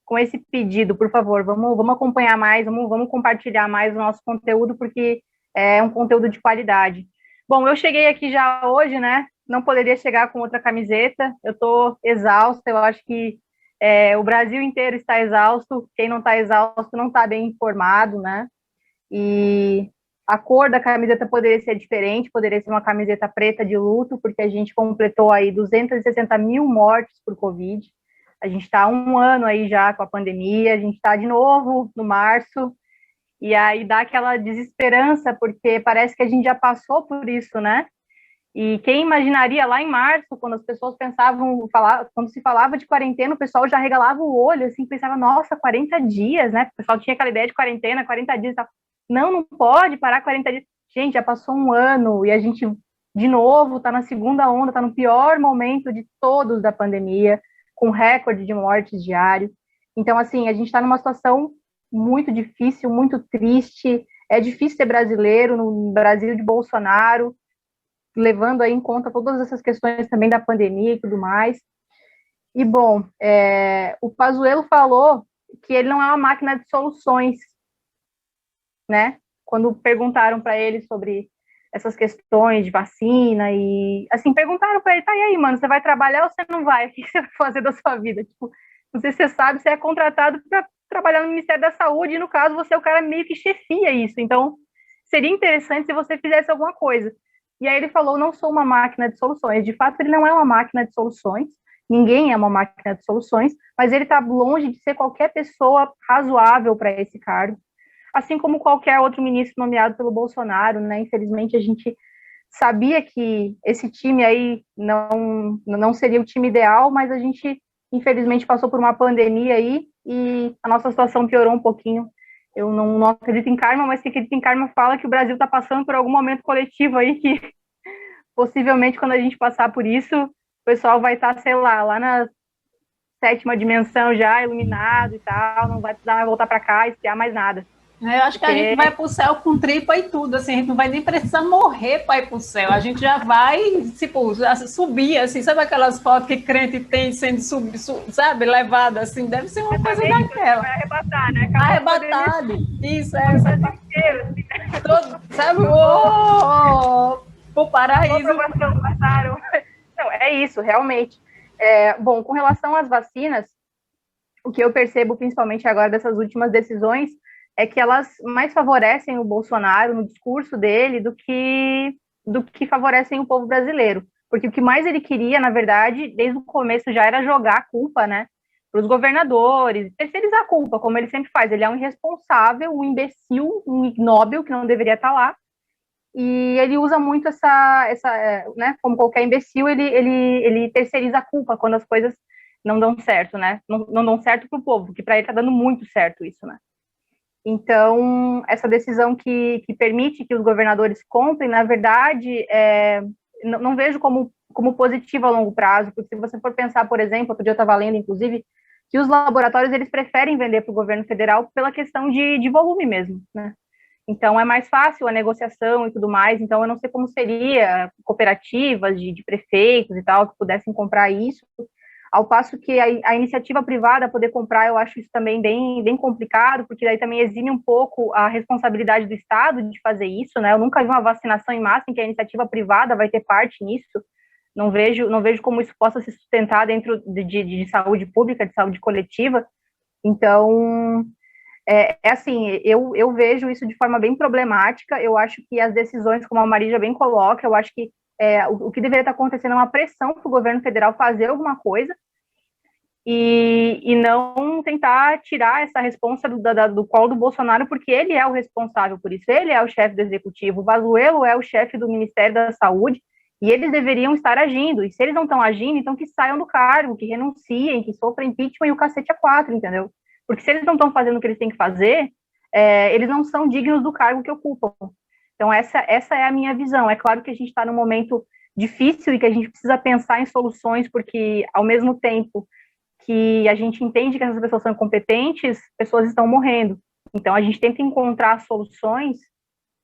com esse pedido, por favor, vamos acompanhar mais, vamos compartilhar mais o nosso conteúdo, porque é um conteúdo de qualidade. Bom, eu cheguei aqui já hoje, né? Não poderia chegar com outra camiseta, eu estou exausta, eu acho que o Brasil inteiro está exausto, quem não está exausto não está bem informado, né? E A cor da camiseta poderia ser diferente, poderia ser uma camiseta preta de luto, porque a gente completou aí 260 mil mortes por Covid. A gente está há 1 ano aí já com a pandemia, a gente está de novo no março, e aí dá aquela desesperança, porque parece que a gente já passou por isso, né? E quem imaginaria lá em março, quando as pessoas pensavam, quando se falava de quarentena, o pessoal já regalava o olho, assim, pensava, nossa, 40 dias, né? O pessoal tinha aquela ideia de quarentena, 40 dias e tal. Não pode parar 40 dias. Gente, já passou 1 ano e a gente, de novo, está na segunda onda, está no pior momento de todos da pandemia, com recorde de mortes diário. Então, assim, a gente está numa situação muito difícil, muito triste. É difícil ser brasileiro no Brasil de Bolsonaro, levando aí em conta todas essas questões também da pandemia e tudo mais. E, bom, o Pazuello falou que ele não é uma máquina de soluções, né? Quando perguntaram para ele sobre essas questões de vacina e, assim, perguntaram para ele, tá, e aí, mano, você vai trabalhar ou você não vai? O que você vai fazer da sua vida? Tipo, não sei se você sabe, você é contratado para trabalhar no Ministério da Saúde e, no caso, você é o cara meio que chefia isso. Então, seria interessante se você fizesse alguma coisa. E aí ele falou, não sou uma máquina de soluções. De fato, ele não é uma máquina de soluções. Ninguém é uma máquina de soluções, mas ele está longe de ser qualquer pessoa razoável para esse cargo. Assim como qualquer outro ministro nomeado pelo Bolsonaro, né? Infelizmente, a gente sabia que esse time aí não seria o time ideal, mas a gente, infelizmente, passou por uma pandemia aí e a nossa situação piorou um pouquinho. Eu não acredito em karma, mas quem acredita em karma fala que o Brasil está passando por algum momento coletivo aí que, possivelmente, quando a gente passar por isso, o pessoal vai estar, sei lá na 7ª dimensão já, iluminado e tal, não vai precisar voltar para cá e espiar mais nada. Eu acho que a gente vai para o céu com tripa e tudo, assim, a gente não vai nem precisar morrer para ir para o céu, a gente já vai, tipo, subir, assim, sabe aquelas fotos que crente tem sendo, sabe, levado, assim, deve ser uma coisa daquela. Vai arrebatar, né? Arrebatado, isso, todo, sabe, o paraíso. Não, é isso, realmente. Bom, com relação às vacinas, o que eu percebo, principalmente agora dessas últimas decisões, é que elas mais favorecem o Bolsonaro no discurso dele do que favorecem o povo brasileiro. Porque o que mais ele queria, na verdade, desde o começo já era jogar a culpa, né, para os governadores, terceirizar a culpa, como ele sempre faz. Ele é um irresponsável, um imbecil, um ignóbil que não deveria estar lá. E ele usa muito né, como qualquer imbecil, ele terceiriza a culpa quando as coisas não dão certo, né? Não dão certo para o povo, porque para ele está dando muito certo isso, né? Então, essa decisão que permite que os governadores comprem, na verdade, não vejo como positiva a longo prazo, porque se você for pensar, por exemplo, outro dia eu estava lendo, inclusive, que os laboratórios, eles preferem vender para o governo federal pela questão de volume mesmo, né? Então, é mais fácil a negociação e tudo mais, então eu não sei como seria cooperativas de prefeitos e tal, que pudessem comprar isso, ao passo que a iniciativa privada poder comprar, eu acho isso também bem complicado, porque daí também exime um pouco a responsabilidade do Estado de fazer isso, né? Eu nunca vi uma vacinação em massa em que a iniciativa privada vai ter parte nisso. Não vejo como isso possa se sustentar dentro de saúde pública, de saúde coletiva. Então, assim, eu vejo isso de forma bem problemática. Eu acho que as decisões, como a Marija bem coloca, eu acho que o que deveria estar acontecendo é uma pressão para o governo federal fazer alguma coisa e não tentar tirar essa responsa do colo do Bolsonaro, porque ele é o responsável por isso, ele é o chefe do executivo, o Pazuello é o chefe do Ministério da Saúde, e eles deveriam estar agindo, e se eles não estão agindo, então que saiam do cargo, que renunciem, que sofram impeachment e o cacete a 4, entendeu? Porque se eles não estão fazendo o que eles têm que fazer, eles não são dignos do cargo que ocupam. Então, essa é a minha visão. É claro que a gente está num momento difícil e que a gente precisa pensar em soluções, porque, ao mesmo tempo que a gente entende que essas pessoas são incompetentes, pessoas estão morrendo. Então, a gente tenta encontrar soluções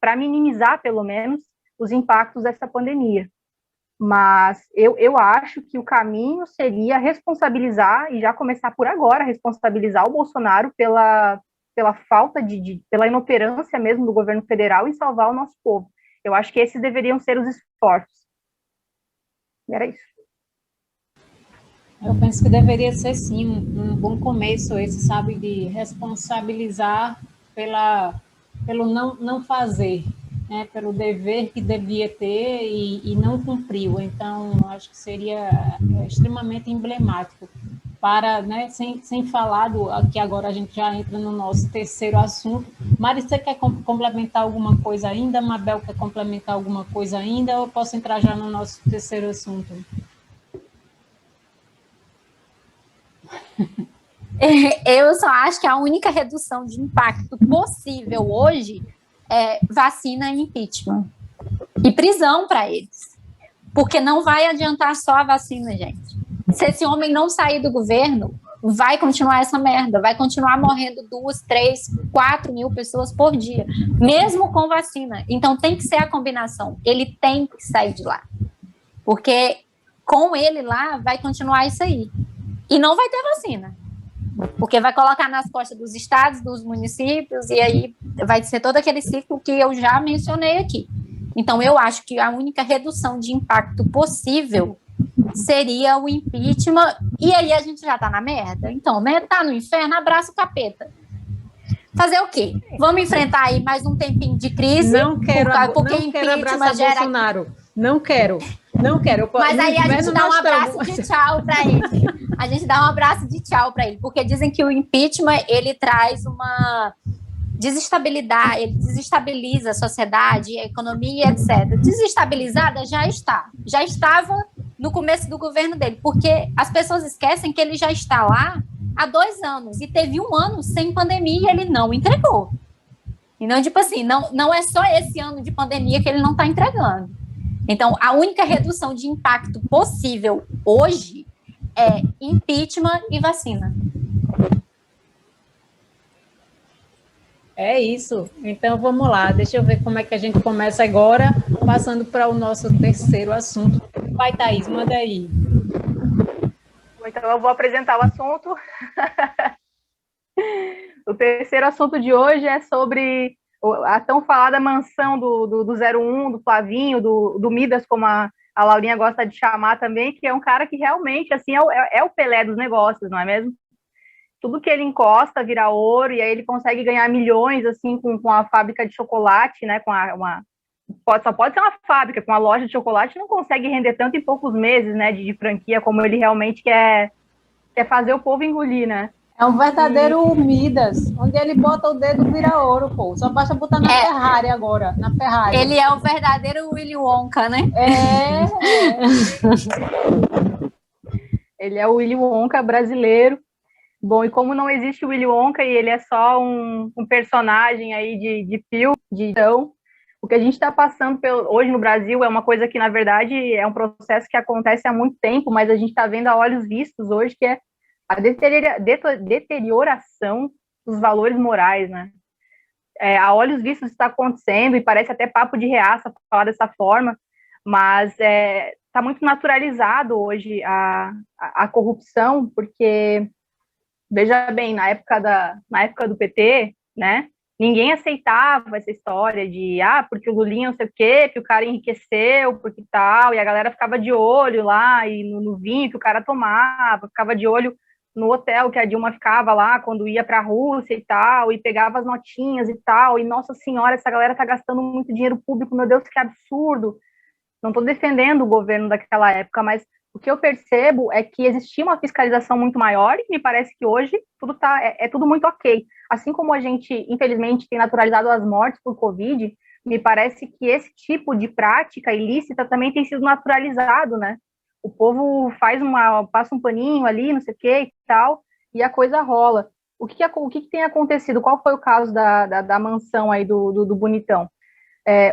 para minimizar, pelo menos, os impactos dessa pandemia. Mas eu acho que o caminho seria responsabilizar, e já começar por agora, responsabilizar o Bolsonaro pela falta pela inoperância mesmo do governo federal em salvar o nosso povo. Eu acho que esses deveriam ser os esforços. E era isso. Eu penso que deveria ser, sim, um bom começo esse, sabe, de responsabilizar pelo não fazer. né, pelo dever que devia ter e não cumpriu. Então, acho que seria extremamente emblemático. Para, né, sem falar que agora a gente já entra no nosso terceiro assunto. Mari, você quer complementar alguma coisa ainda? Mabel quer complementar alguma coisa ainda? Ou eu posso entrar já no nosso terceiro assunto? Eu só acho que a única redução de impacto possível hoje é vacina e impeachment. E prisão para eles. Porque não vai adiantar só a vacina, gente. Se esse homem não sair do governo, vai continuar essa merda, vai continuar morrendo 2, 3, 4 mil pessoas por dia, mesmo com vacina. Então tem que ser a combinação. Ele tem que sair de lá. Porque com ele lá, vai continuar isso aí. E não vai ter vacina. Porque vai colocar nas costas dos estados, dos municípios, e aí vai ser todo aquele ciclo que eu já mencionei aqui. Então, eu acho que a única redução de impacto possível seria o impeachment, e aí a gente já tá na merda. Então, né, tá no inferno, abraça o capeta. Fazer o quê? Vamos enfrentar aí mais um tempinho de crise? Não quero, porque não quero abraçar Bolsonaro. Não quero. Mas aí a gente dá um abraço de tchau para ele. A gente dá um abraço de tchau para ele, porque dizem que o impeachment, ele traz uma desestabilidade, ele desestabiliza a sociedade, a economia, etc. Desestabilizada já está. Já estava no começo do governo dele, porque as pessoas esquecem que ele já está lá há 2 anos, e teve 1 ano sem pandemia e ele não entregou. Então, tipo assim, não é só esse ano de pandemia que ele não está entregando. Então, a única redução de impacto possível hoje é impeachment e vacina. É isso. Então, vamos lá. Deixa eu ver como é que a gente começa agora, passando para o nosso terceiro assunto. Vai, Thaís, manda aí. Então, eu vou apresentar o assunto. O terceiro assunto de hoje é sobre a tão falada mansão do 01, do Flavinho, do Midas, como a Laurinha gosta de chamar também, que é um cara que realmente assim, é o Pelé dos negócios, não é mesmo? Tudo que ele encosta vira ouro, e aí ele consegue ganhar milhões assim com a fábrica de chocolate, né? Só pode ser uma fábrica, com uma loja de chocolate não consegue render tanto em poucos meses, né? De franquia, como ele realmente quer fazer o povo engolir, né? É um verdadeiro Midas, onde ele bota o dedo vira ouro, pô. Só basta botar na Ferrari agora, na Ferrari. Ele é o verdadeiro Willy Wonka, né? Ele é o Willy Wonka brasileiro. Bom, e como não existe o Willy Wonka e ele é só um personagem aí de filme, então, o que a gente está passando hoje no Brasil é uma coisa que, na verdade, é um processo que acontece há muito tempo, mas a gente está vendo a olhos vistos hoje, que é a deterioração dos valores morais, né? A olhos vistos está acontecendo, e parece até papo de reaça falar dessa forma, mas está muito naturalizado hoje a corrupção, porque, veja bem, na época do PT, né, ninguém aceitava essa história de, porque o Lulinha não sei o quê, que o cara enriqueceu, porque tal, e a galera ficava de olho lá, e no vinho que o cara tomava, ficava de olho no hotel que a Dilma ficava lá quando ia para a Rússia e tal, e pegava as notinhas e tal, e nossa senhora, essa galera tá gastando muito dinheiro público, meu Deus, que absurdo. Não estou defendendo o governo daquela época, mas o que eu percebo é que existia uma fiscalização muito maior, e me parece que hoje tudo tudo muito ok. Assim como a gente, infelizmente, tem naturalizado as mortes por Covid, me parece que esse tipo de prática ilícita também tem sido naturalizado, né? O povo passa um paninho ali, não sei o que e tal, e a coisa rola. O que tem acontecido? Qual foi o caso da mansão aí do Bonitão?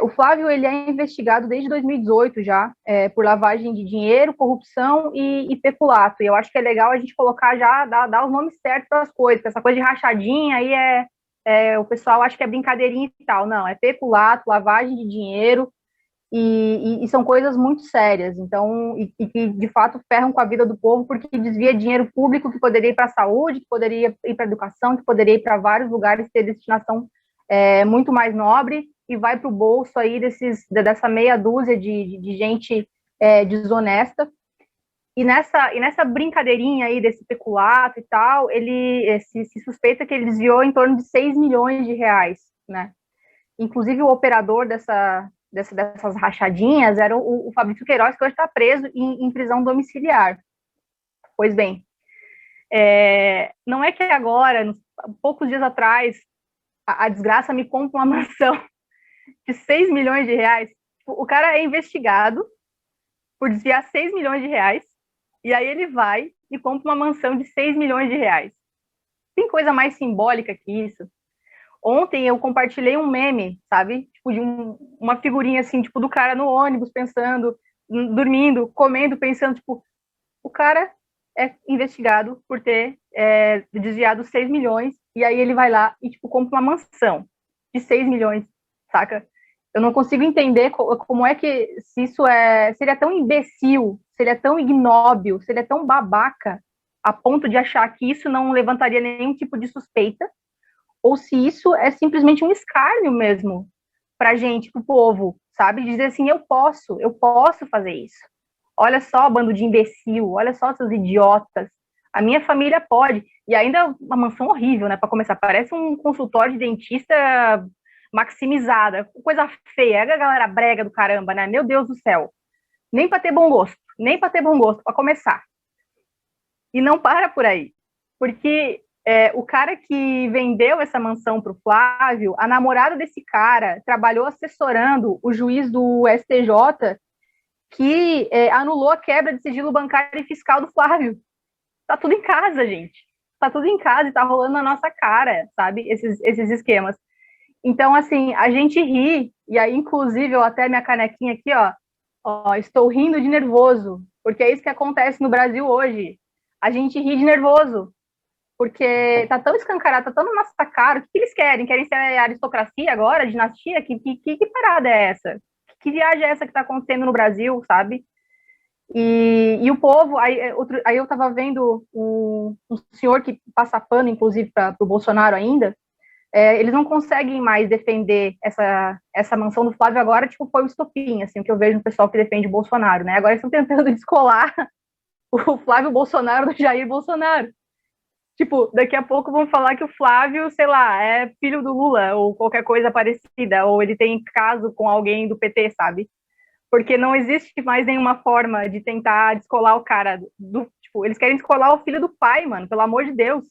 O Flávio, ele é investigado desde 2018 já, por lavagem de dinheiro, corrupção e peculato. E eu acho que é legal a gente colocar já, dar os nomes certos para as coisas, porque essa coisa de rachadinha aí o pessoal acha que é brincadeirinha e tal. Não, é peculato, lavagem de dinheiro, e são coisas muito sérias, então, e que de fato ferram com a vida do povo, porque desvia dinheiro público que poderia ir para a saúde, que poderia ir para a educação, que poderia ir para vários lugares, ter destinação muito mais nobre, e vai para o bolso aí dessa meia dúzia de gente desonesta. E nessa brincadeirinha aí desse peculato e tal, ele se suspeita que ele desviou em torno de 6 milhões de reais, né? Inclusive, o operador dessas rachadinhas era o Fabrício Queiroz, que hoje está preso em prisão domiciliar. Pois bem, não é que agora, poucos dias atrás, a desgraça me compra uma mansão de 6 milhões de reais. O cara é investigado por desviar 6 milhões de reais, e aí ele vai e compra uma mansão de 6 milhões de reais. Tem coisa mais simbólica que isso? Ontem eu compartilhei um meme, sabe? Tipo, de uma figurinha assim, tipo, do cara no ônibus, pensando, dormindo, comendo, pensando, tipo, o cara é investigado por ter desviado 6 milhões, e aí ele vai lá e, tipo, compra uma mansão de 6 milhões, saca? Eu não consigo entender como é que, se ele é tão imbecil, se ele é tão ignóbil, se ele é tão babaca, a ponto de achar que isso não levantaria nenhum tipo de suspeita, ou se isso é simplesmente um escárnio mesmo pra gente, pro povo, sabe? Dizer assim, eu posso fazer isso. Olha só, bando de imbecil, olha só, seus idiotas. A minha família pode. E ainda uma mansão horrível, né? Para começar, parece um consultório de dentista maximizada, coisa feia, é a galera brega do caramba, né? Meu Deus do céu. Nem para ter bom gosto, para começar. E não para por aí, porque o cara que vendeu essa mansão para o Flávio, a namorada desse cara trabalhou assessorando o juiz do STJ que anulou a quebra de sigilo bancário e fiscal do Flávio. Tá tudo em casa, gente. Tá tudo em casa e tá rolando na nossa cara, sabe? Esses esquemas. Então, assim, a gente ri, e aí, inclusive, eu até minha canequinha aqui, ó, estou rindo de nervoso, porque é isso que acontece no Brasil hoje. A gente ri de nervoso, porque tá tão escancarado, tá tão na nossa cara. O que eles querem? Querem ser aristocracia agora, dinastia? Que parada é essa? Que viagem é essa que tá acontecendo no Brasil, sabe? E o povo, aí eu estava vendo um senhor que passa pano, inclusive, para o Bolsonaro ainda, eles não conseguem mais defender essa mansão do Flávio agora, tipo, foi o estopim, assim, o que eu vejo no pessoal que defende o Bolsonaro, né? Agora eles estão tentando descolar o Flávio Bolsonaro do Jair Bolsonaro. Tipo, daqui a pouco vão falar que o Flávio, sei lá, é filho do Lula, ou qualquer coisa parecida, ou ele tem caso com alguém do PT, sabe? Porque não existe mais nenhuma forma de tentar descolar o cara tipo, eles querem descolar o filho do pai, mano, pelo amor de Deus.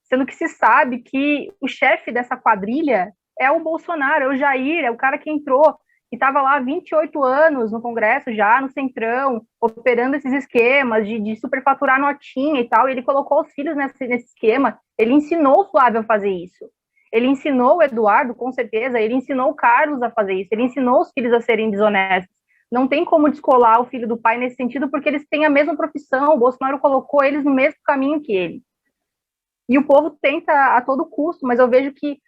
Sendo que se sabe que o chefe dessa quadrilha é o Bolsonaro, é o Jair, é o cara que entrou e estava lá há 28 anos no Congresso já, no Centrão, operando esses esquemas de superfaturar notinha e tal, e ele colocou os filhos nesse esquema, ele ensinou o Flávio a fazer isso. Ele ensinou o Eduardo, com certeza, ele ensinou o Carlos a fazer isso, ele ensinou os filhos a serem desonestos. Não tem como descolar o filho do pai nesse sentido, porque eles têm a mesma profissão, o Bolsonaro colocou eles no mesmo caminho que ele. E o povo tenta a todo custo, mas eu vejo que,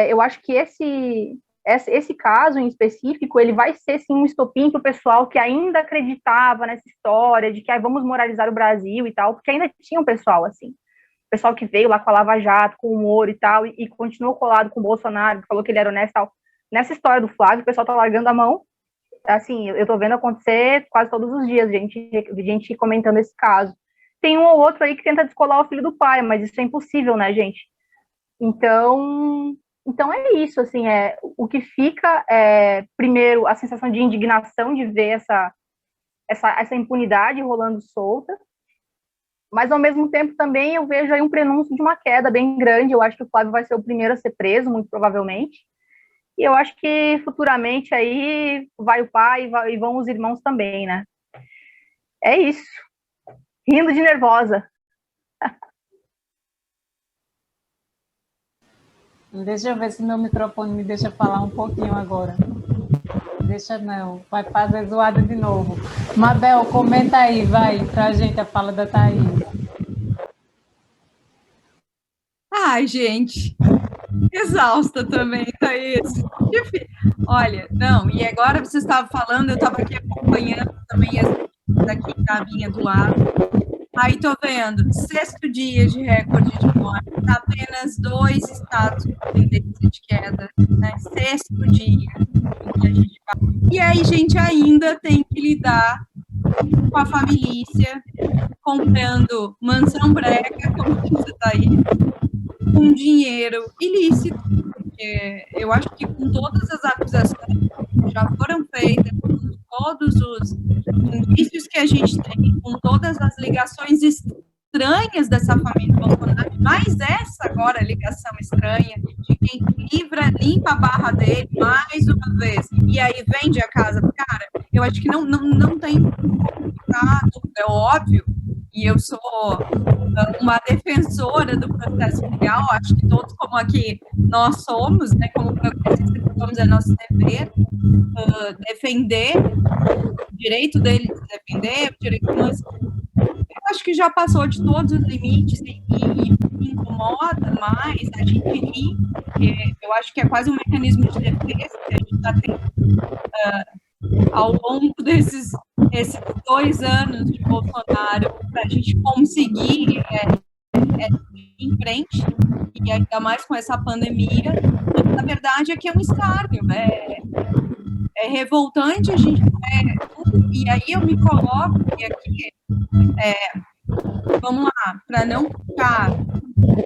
eu acho que esse caso em específico, ele vai ser, sim, um estopim para o pessoal que ainda acreditava nessa história de que vamos moralizar o Brasil e tal, porque ainda tinha um pessoal assim. O pessoal que veio lá com a Lava Jato, com humor e tal, e continuou colado com o Bolsonaro, que falou que ele era honesto e tal. Nessa história do Flávio, o pessoal tá largando a mão. Assim, eu tô vendo acontecer quase todos os dias, gente comentando esse caso. Tem um ou outro aí que tenta descolar o filho do pai, mas isso é impossível, né, gente? Então é isso, assim, o que fica primeiro, a sensação de indignação de ver essa impunidade rolando solta, mas, ao mesmo tempo, também eu vejo aí um prenúncio de uma queda bem grande. Eu acho que o Flávio vai ser o primeiro a ser preso, muito provavelmente. E eu acho que futuramente aí vai o pai e vão os irmãos também, né? É isso. Rindo de nervosa. Deixa eu ver se meu microfone me deixa falar um pouquinho agora. Deixa não, vai fazer zoada de novo. Mabel, comenta aí, vai, pra gente a fala da Thaís. Ai, gente, exausta também, Thaís. Olha, não, e agora você estava falando, eu estava aqui acompanhando também daqui na minha do lado. Aí tô vendo, 6º dia de recorde de morte, apenas 2 estados com tendência de queda, né? 6º dia. E aí, gente, ainda tem que lidar com a família, comprando mansão breca, como disse aí, com dinheiro ilícito, porque eu acho que com todas as acusações que já foram feitas, com todos os indícios que a gente tem, com todas as ligações estranhas dessa família Bolsonaro, mais essa agora ligação estranha de quem limpa a barra dele mais uma vez, e aí vende a casa do cara, eu acho que não tem complicado, é óbvio, e eu sou uma defensora do processo legal, acho que todos como aqui nós somos, né, como progressistas, somos, é nosso dever defender o direito dele de se defender, o direito de nós. Eu acho que já passou de todos os limites e me incomoda mais a gente rir, porque eu acho que é quase um mecanismo de defesa que a gente está tendo ao longo desses 2 anos de Bolsonaro, para a gente conseguir ir em frente, e ainda mais com essa pandemia. Na verdade, é que é um escárnio, é revoltante a gente e aí eu me coloco e aqui vamos lá, para não ficar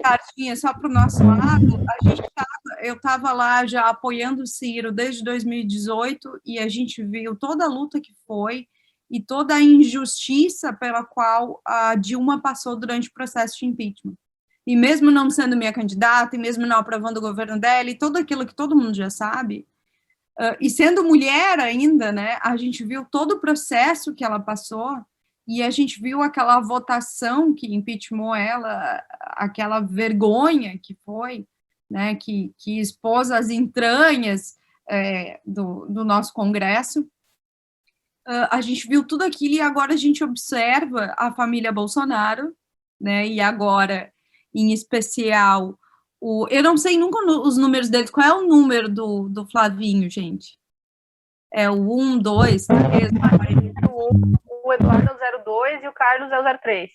cartinha só para o nosso lado, eu estava lá já apoiando o Ciro desde 2018 e a gente viu toda a luta que foi e toda a injustiça pela qual a Dilma passou durante o processo de impeachment. E mesmo não sendo minha candidata, e mesmo não aprovando o governo dela, e tudo aquilo que todo mundo já sabe, e sendo mulher ainda, né, a gente viu todo o processo que ela passou, e a gente viu aquela votação que impeachmentou ela, aquela vergonha que foi, né, que expôs as entranhas do nosso Congresso. A gente viu tudo aquilo e agora a gente observa a família Bolsonaro, né, e agora, em especial, eu não sei nunca os números deles, qual é o número do Flavinho, gente? É o 1, 2, 3... O Eduardo é o 02 e o Carlos é o 03.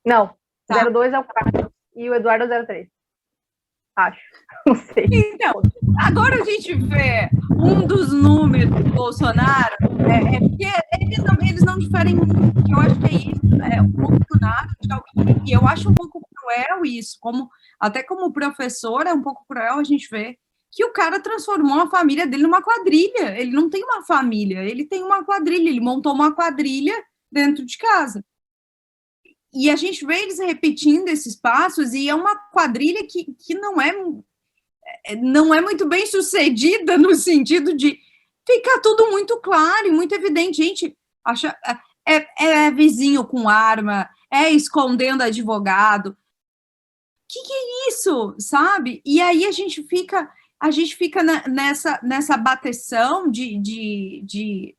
Não, tá. 02 é o Carlos e o Eduardo é o 03. Acho, não sei. Então, agora a gente vê um dos números do Bolsonaro, porque eles não diferem muito, que eu acho que é isso, um pouco nada, e eu acho um pouco cruel isso, até como professor é um pouco cruel a gente ver que o cara transformou a família dele numa quadrilha, ele não tem uma família, ele tem uma quadrilha, ele montou uma quadrilha dentro de casa. E a gente vê eles repetindo esses passos, e é uma quadrilha que não é muito bem sucedida no sentido de ficar tudo muito claro e muito evidente. Gente, vizinho com arma, escondendo advogado. Que é isso, sabe? E aí a gente fica nessa bateção de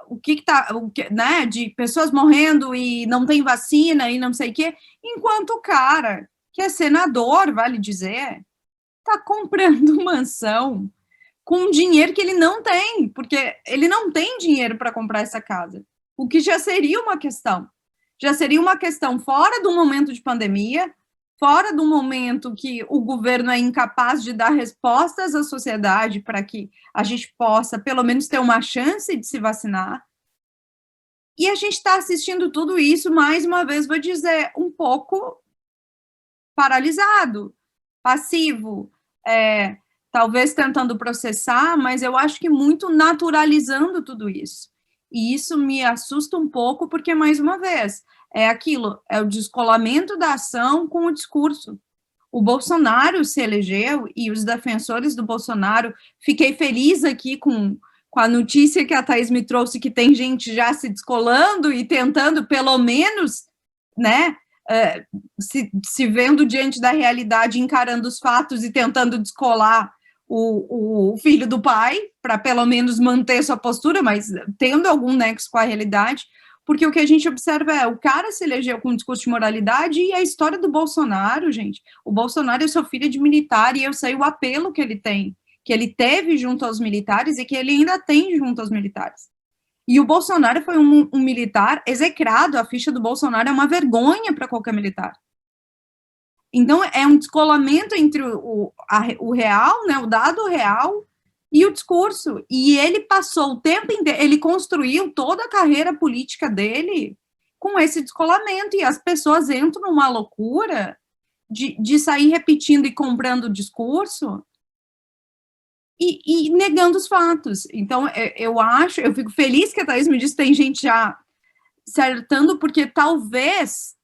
o que tá, né, de pessoas morrendo e não tem vacina e não sei o quê, enquanto o cara, que é senador, vale dizer, tá comprando mansão com dinheiro que ele não tem, porque ele não tem dinheiro para comprar essa casa, o que já seria uma questão fora do momento de pandemia, fora do momento que o governo é incapaz de dar respostas à sociedade para que a gente possa, pelo menos, ter uma chance de se vacinar. E a gente está assistindo tudo isso, mais uma vez, vou dizer, um pouco paralisado, passivo, talvez tentando processar, mas eu acho que muito naturalizando tudo isso. E isso me assusta um pouco, porque, mais uma vez, é o descolamento da ação com o discurso. O Bolsonaro se elegeu e os defensores do Bolsonaro, fiquei feliz aqui com a notícia que a Thaís me trouxe, que tem gente já se descolando e tentando, pelo menos, né, se vendo diante da realidade, encarando os fatos e tentando descolar o filho do pai, para pelo menos manter sua postura, mas tendo algum nexo com a realidade, porque o que a gente observa o cara se elegeu com um discurso de moralidade e a história do Bolsonaro, gente, o Bolsonaro é seu filho de militar e eu sei o apelo que ele tem, que ele teve junto aos militares e que ele ainda tem junto aos militares. E o Bolsonaro foi um militar execrado, a ficha do Bolsonaro é uma vergonha para qualquer militar. Então, é um descolamento entre o real, né, o dado real, e o discurso, e ele passou o tempo inteiro, ele construiu toda a carreira política dele com esse descolamento, e as pessoas entram numa loucura de sair repetindo e comprando o discurso, e negando os fatos. Então, eu fico feliz que a Thaís me disse que tem gente já acertando, porque talvez,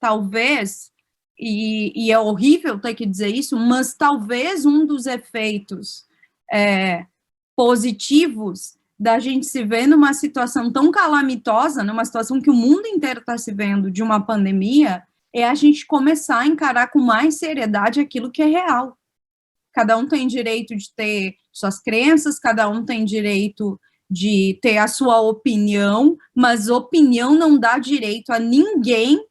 e é horrível ter que dizer isso, mas talvez um dos efeitos positivos da gente se ver numa situação tão calamitosa, numa situação que o mundo inteiro está se vendo, de uma pandemia, é a gente começar a encarar com mais seriedade aquilo que é real. Cada um tem direito de ter suas crenças, cada um tem direito de ter a sua opinião, mas opinião não dá direito a ninguém,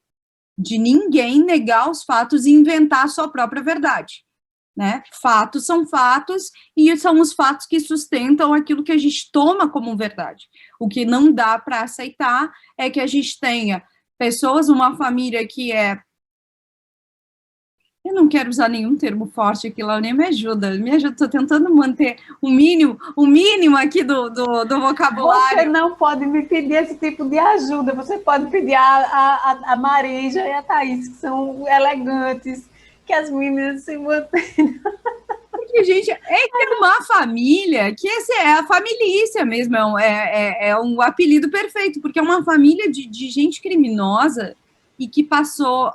de ninguém negar os fatos e inventar a sua própria verdade, né? Fatos são fatos e são os fatos que sustentam aquilo que a gente toma como verdade. O que não dá para aceitar é que a gente tenha pessoas, uma família que eu não quero usar nenhum termo forte aqui, Laurinha, me ajuda, estou tentando manter o mínimo aqui do vocabulário. Você não pode me pedir esse tipo de ajuda, você pode pedir a Marija e a Thaís, que são elegantes, que as meninas se mantêm. Porque, gente, que uma família, que essa é a familícia mesmo, é um apelido perfeito, porque é uma família de gente criminosa e que passou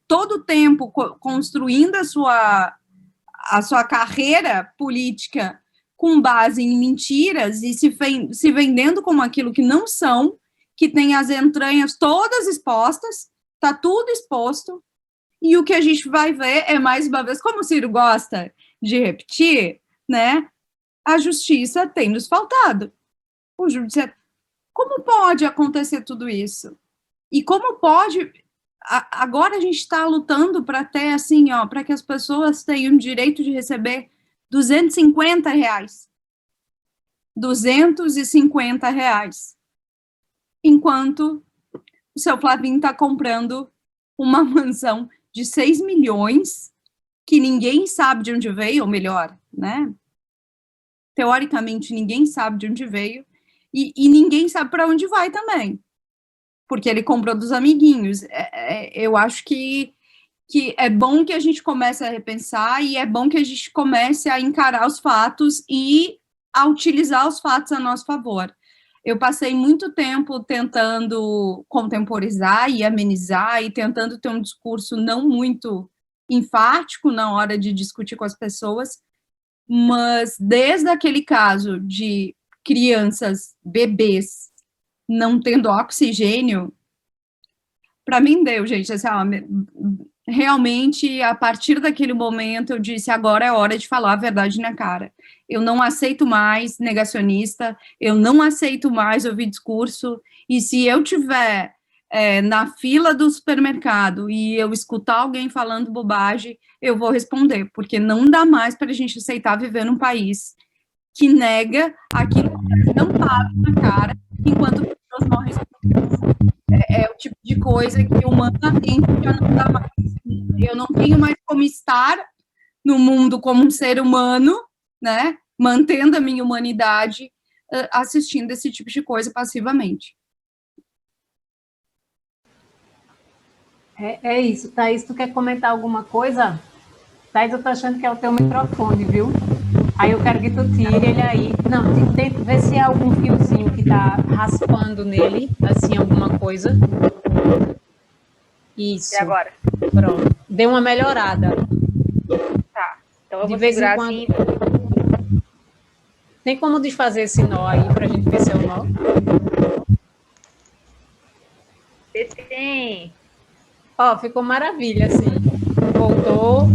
todo o tempo construindo a sua carreira política com base em mentiras e se vendendo como aquilo que não são, que tem as entranhas todas expostas, tá tudo exposto, e o que a gente vai ver é, mais uma vez, como o Ciro gosta de repetir, né, a justiça tem nos faltado. O judiciário, como pode acontecer tudo isso? E como pode... Agora a gente está lutando para ter, assim, para que as pessoas tenham o direito de receber R$250. R$250. Enquanto o seu Flavinho está comprando uma mansão de 6 milhões, que ninguém sabe de onde veio, ou melhor, né? Teoricamente, ninguém sabe de onde veio, e ninguém sabe para onde vai também. Porque ele comprou dos amiguinhos. Eu acho que é bom que a gente comece a repensar e é bom que a gente comece a encarar os fatos e a utilizar os fatos a nosso favor. Eu passei muito tempo tentando contemporizar e amenizar e tentando ter um discurso não muito enfático na hora de discutir com as pessoas, mas desde aquele caso de crianças, bebês, não tendo oxigênio, para mim deu, gente, assim, realmente, a partir daquele momento, eu disse, agora é hora de falar a verdade na cara. Eu não aceito mais negacionista, eu não aceito mais ouvir discurso, e se eu tiver na fila do supermercado e eu escutar alguém falando bobagem, eu vou responder, porque não dá mais para a gente aceitar viver num país que nega aquilo que não fala na cara, enquanto pessoas morrem. É o tipo de coisa que humanamente já não dá mais. Eu não tenho mais como estar no mundo como um ser humano, né, mantendo a minha humanidade, assistindo esse tipo de coisa passivamente. É isso. Thaís, tu quer comentar alguma coisa? Thaís, eu tô achando que é o teu microfone, viu? Aí eu quero que tu tire ele aí. Não, tenta ver se é algum fiozinho que tá raspando nele, assim, alguma coisa. Isso. E agora? Pronto. Deu uma melhorada. Tá. Então eu De vou vez em segurar quando... assim. Tem como desfazer esse nó aí pra gente ver se é o nó? Tem. Ó, ficou maravilha, assim. Voltou.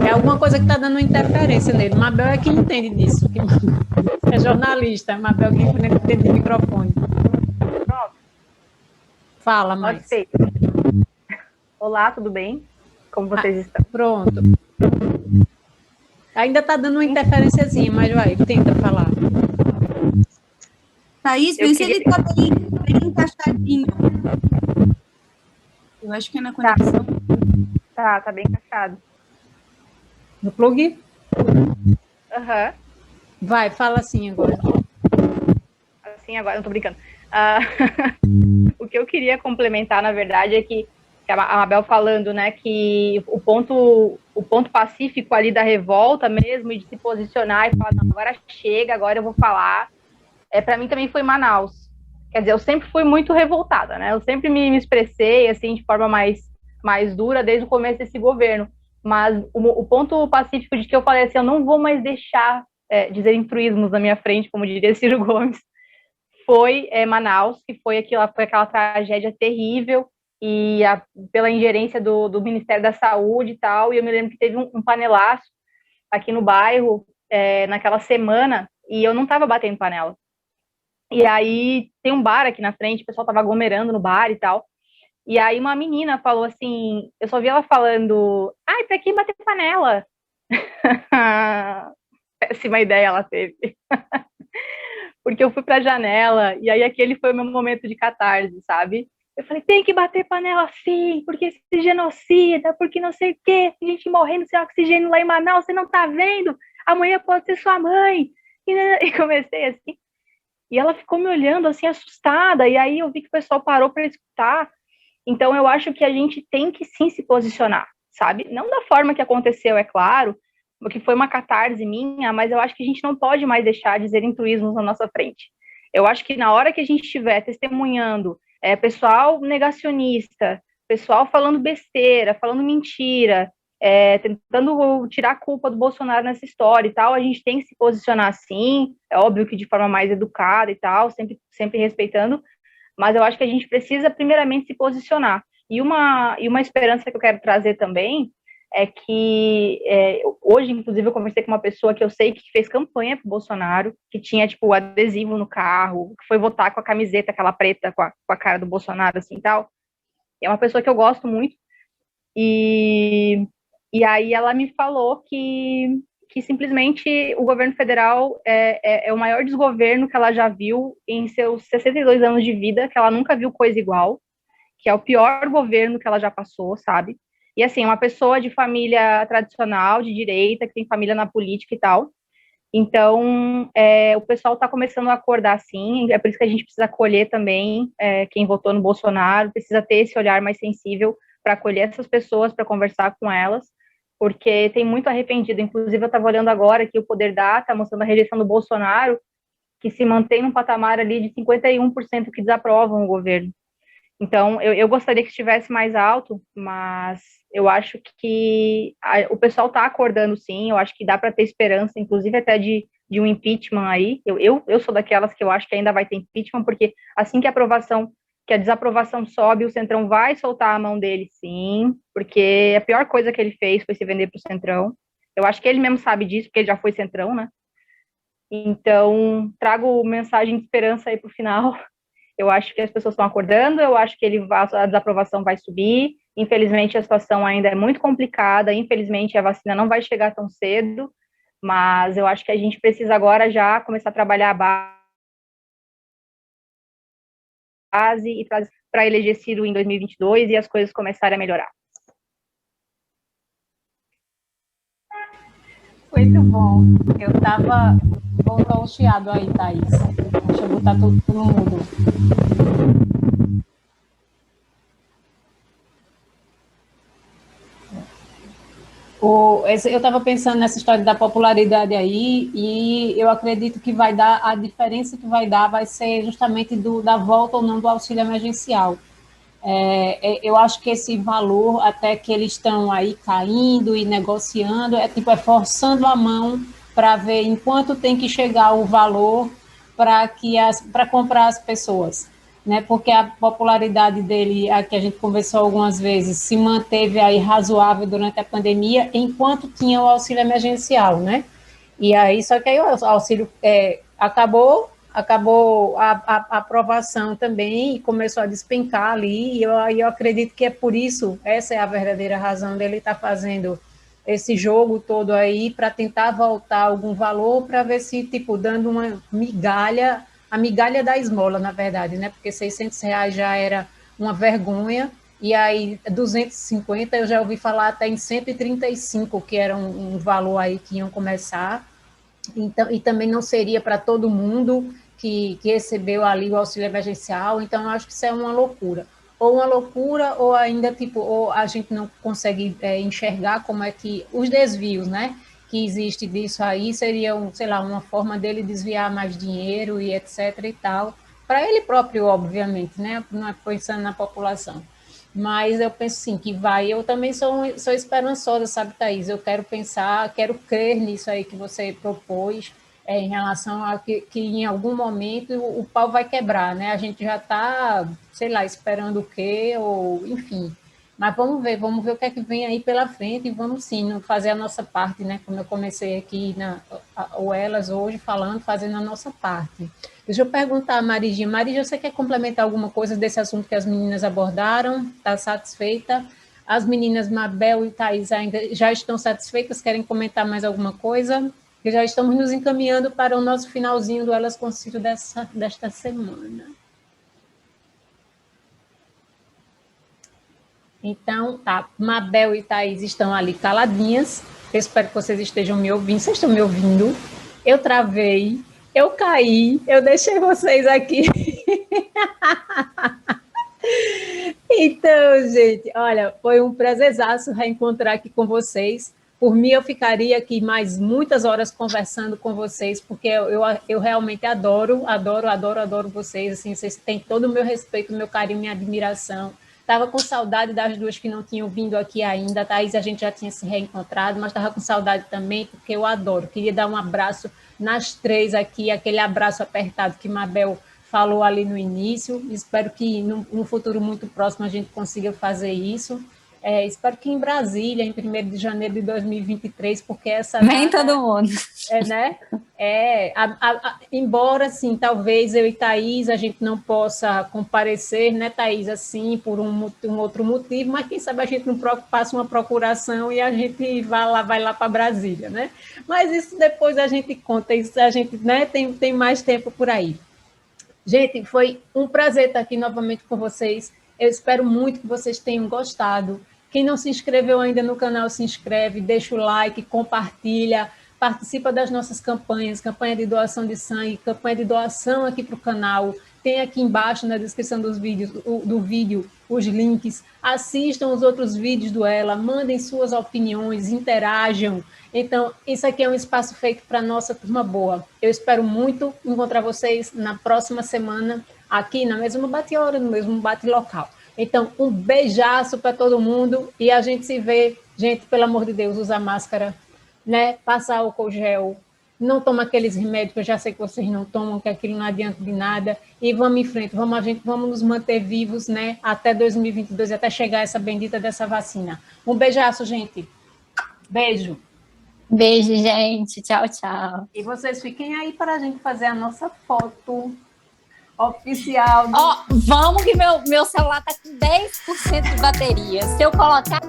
É alguma coisa que tá dando interferência nele. Mabel é que entende disso. É jornalista. Mabel que entende de microfone. Pronto. Fala mais. Pode ser. Olá, tudo bem? Como vocês estão? Pronto. Ainda tá dando uma interferenciazinha, mas vai, tenta falar. Thaís, vê se ele tá bem encaixadinho. Eu acho que é na conexão. Tá bem encaixado. No plug? Aham. Vai, fala assim agora. Assim, agora, não tô brincando. O que eu queria complementar, na verdade, é que a Mabel falando, né, que o ponto pacífico ali da revolta mesmo, e de se posicionar e falar, não, agora chega, agora eu vou falar, para mim também foi Manaus. Quer dizer, eu sempre fui muito revoltada, né, eu sempre me expressei, assim, de forma mais dura desde o começo desse governo, mas o ponto pacífico de que eu falei assim, eu não vou mais deixar dizerem truísmos na minha frente, como diria Ciro Gomes, foi Manaus, que foi aquela tragédia terrível, e pela ingerência do Ministério da Saúde e tal, e eu me lembro que teve um panelaço aqui no bairro, naquela semana, e eu não estava batendo panela. E aí tem um bar aqui na frente, o pessoal estava aglomerando no bar e tal, e aí uma menina falou assim, eu só vi ela falando, ai, pra que bater panela? Péssima ideia ela teve. Porque eu fui pra janela, e aí aquele foi o meu momento de catarse, sabe? Eu falei, tem que bater panela sim, porque esse genocida, porque não sei o quê, tem gente morrendo sem oxigênio lá em Manaus, você não tá vendo? Amanhã pode ser sua mãe. E comecei assim, e ela ficou me olhando assim, assustada, e aí eu vi que o pessoal parou para escutar. Então eu acho que a gente tem que sim se posicionar, sabe? Não da forma que aconteceu, é claro, porque foi uma catarse minha, mas eu acho que a gente não pode mais deixar de dizer truísmos na nossa frente. Eu acho que na hora que a gente estiver testemunhando pessoal negacionista, pessoal falando besteira, falando mentira, tentando tirar a culpa do Bolsonaro nessa história e tal, a gente tem que se posicionar sim, é óbvio que de forma mais educada e tal, sempre respeitando, mas eu acho que a gente precisa primeiramente se posicionar. E uma esperança que eu quero trazer também é que hoje, inclusive, eu conversei com uma pessoa que eu sei que fez campanha pro Bolsonaro, que tinha, tipo, adesivo no carro, que foi votar com a camiseta, aquela preta, com a cara do Bolsonaro, assim, e tal. É uma pessoa que eu gosto muito. E aí ela me falou que simplesmente o governo federal é o maior desgoverno que ela já viu em seus 62 anos de vida, que ela nunca viu coisa igual, que é o pior governo que ela já passou, sabe? E assim, uma pessoa de família tradicional, de direita, que tem família na política e tal. Então, o pessoal está começando a acordar, sim, é por isso que a gente precisa acolher também quem votou no Bolsonaro, precisa ter esse olhar mais sensível para acolher essas pessoas, para conversar com elas, porque tem muito arrependido. Inclusive, eu estava olhando agora que o Poder Data, mostrando a rejeição do Bolsonaro, que se mantém num patamar ali de 51% que desaprovam o governo. Então, eu gostaria que estivesse mais alto, mas eu acho que o pessoal está acordando sim, eu acho que dá para ter esperança, inclusive até de um impeachment aí. Eu sou daquelas que eu acho que ainda vai ter impeachment, porque assim que a desaprovação sobe, o Centrão vai soltar a mão dele sim, porque a pior coisa que ele fez foi se vender para o Centrão. Eu acho que ele mesmo sabe disso, porque ele já foi Centrão, né? Então, trago mensagem de esperança aí para o final. Eu acho que as pessoas estão acordando, eu acho que a desaprovação vai subir. Infelizmente, a situação ainda é muito complicada, infelizmente, a vacina não vai chegar tão cedo, mas eu acho que a gente precisa agora já começar a trabalhar a base e para eleger Ciro em 2022 e as coisas começarem a melhorar. Muito bom. Eu estava... Voltou o chiado aí, Thaís. Deixa eu botar tudo no mudo. Eu estava pensando nessa história da popularidade aí, e eu acredito que vai dar, a diferença que vai dar vai ser justamente da volta ou não do auxílio emergencial. Eu acho que esse valor, até que eles estão aí caindo e negociando, forçando a mão para ver em quanto tem que chegar o valor para comprar as pessoas, né? Porque a popularidade dele, a que a gente conversou algumas vezes, se manteve aí razoável durante a pandemia, enquanto tinha o auxílio emergencial, né? E aí, só que aí o auxílio acabou a aprovação também e começou a despencar ali, e eu acredito que é por isso, essa é a verdadeira razão dele estar fazendo esse jogo todo aí, para tentar voltar algum valor, para ver se, dando uma migalha, a migalha da esmola, na verdade, né, porque R$600 já era uma vergonha, e aí 250 eu já ouvi falar até em 135, que era um valor aí que iam começar. Então, e também não seria para todo mundo que recebeu ali o auxílio emergencial, então eu acho que isso é uma loucura. ou uma loucura, ou ainda, tipo, ou a gente não consegue enxergar como é que os desvios, né, que existe disso aí seriam, sei lá, uma forma dele desviar mais dinheiro e etc e tal, para ele próprio, obviamente, né, não é pensando na população. Mas eu penso sim que vai. Eu também sou esperançosa, sabe, Thaís? Eu quero pensar, quero crer nisso aí que você propôs, em relação a que em algum momento o pau vai quebrar, né? A gente já está, sei lá, esperando o quê, ou enfim. Mas vamos ver o que é que vem aí pela frente e vamos sim fazer a nossa parte, né? Como eu comecei aqui o Elas hoje falando, fazendo a nossa parte. Deixa eu perguntar a Marigia. Marigia, você quer complementar alguma coisa desse assunto que as meninas abordaram? Está satisfeita? As meninas Mabel e Thaís ainda já estão satisfeitas? Querem comentar mais alguma coisa? Porque já estamos nos encaminhando para o nosso finalzinho do Elas com Ciro desta semana. Então, tá, Mabel e Thaís estão ali caladinhas. Eu espero que vocês estejam me ouvindo. Vocês estão me ouvindo? Eu travei, eu caí, eu deixei vocês aqui. Então, gente, olha, foi um prazerzaço reencontrar aqui com vocês. Por mim, eu ficaria aqui mais muitas horas conversando com vocês, porque eu realmente adoro vocês. Assim, vocês têm todo o meu respeito, o meu carinho, minha admiração. Estava com saudade das duas que não tinham vindo aqui ainda. A Thaís, a gente já tinha se reencontrado, mas estava com saudade também, porque eu adoro. Queria dar um abraço nas três aqui, aquele abraço apertado que Mabel falou ali no início. Espero que no futuro muito próximo a gente consiga fazer isso. Espero que em Brasília, em 1º de janeiro de 2023, porque essa... Vem todo mundo. Né? Embora, assim, talvez eu e Thaís, a gente não possa comparecer, né, Thaís, assim, por um outro motivo, mas quem sabe a gente não faça uma procuração e a gente vai lá para Brasília, né? Mas isso depois a gente conta, isso a gente, né, tem mais tempo por aí. Gente, foi um prazer estar aqui novamente com vocês. Eu espero muito que vocês tenham gostado. Quem não se inscreveu ainda no canal, se inscreve, deixa o like, compartilha, participa das nossas campanhas, campanha de doação de sangue, campanha de doação aqui para o canal. Tem aqui embaixo na descrição do vídeo os links. Assistam os outros vídeos do Ela, mandem suas opiniões, interajam. Então, isso aqui é um espaço feito para a nossa turma boa. Eu espero muito encontrar vocês na próxima semana, aqui na mesma bate-hora, no mesmo bate-local. Então, um beijaço para todo mundo e a gente se vê. Gente, pelo amor de Deus, usa máscara, né? Passa álcool gel, não toma aqueles remédios que eu já sei que vocês não tomam, que aquilo não adianta de nada, e vamos em frente, vamos nos manter vivos, né? Até 2022, até chegar essa bendita dessa vacina. Um beijaço, gente. Beijo. Beijo, gente. Tchau, tchau. E vocês fiquem aí para a gente fazer a nossa foto oficial. Vamos que meu celular tá com 10% de bateria. Se eu colocar...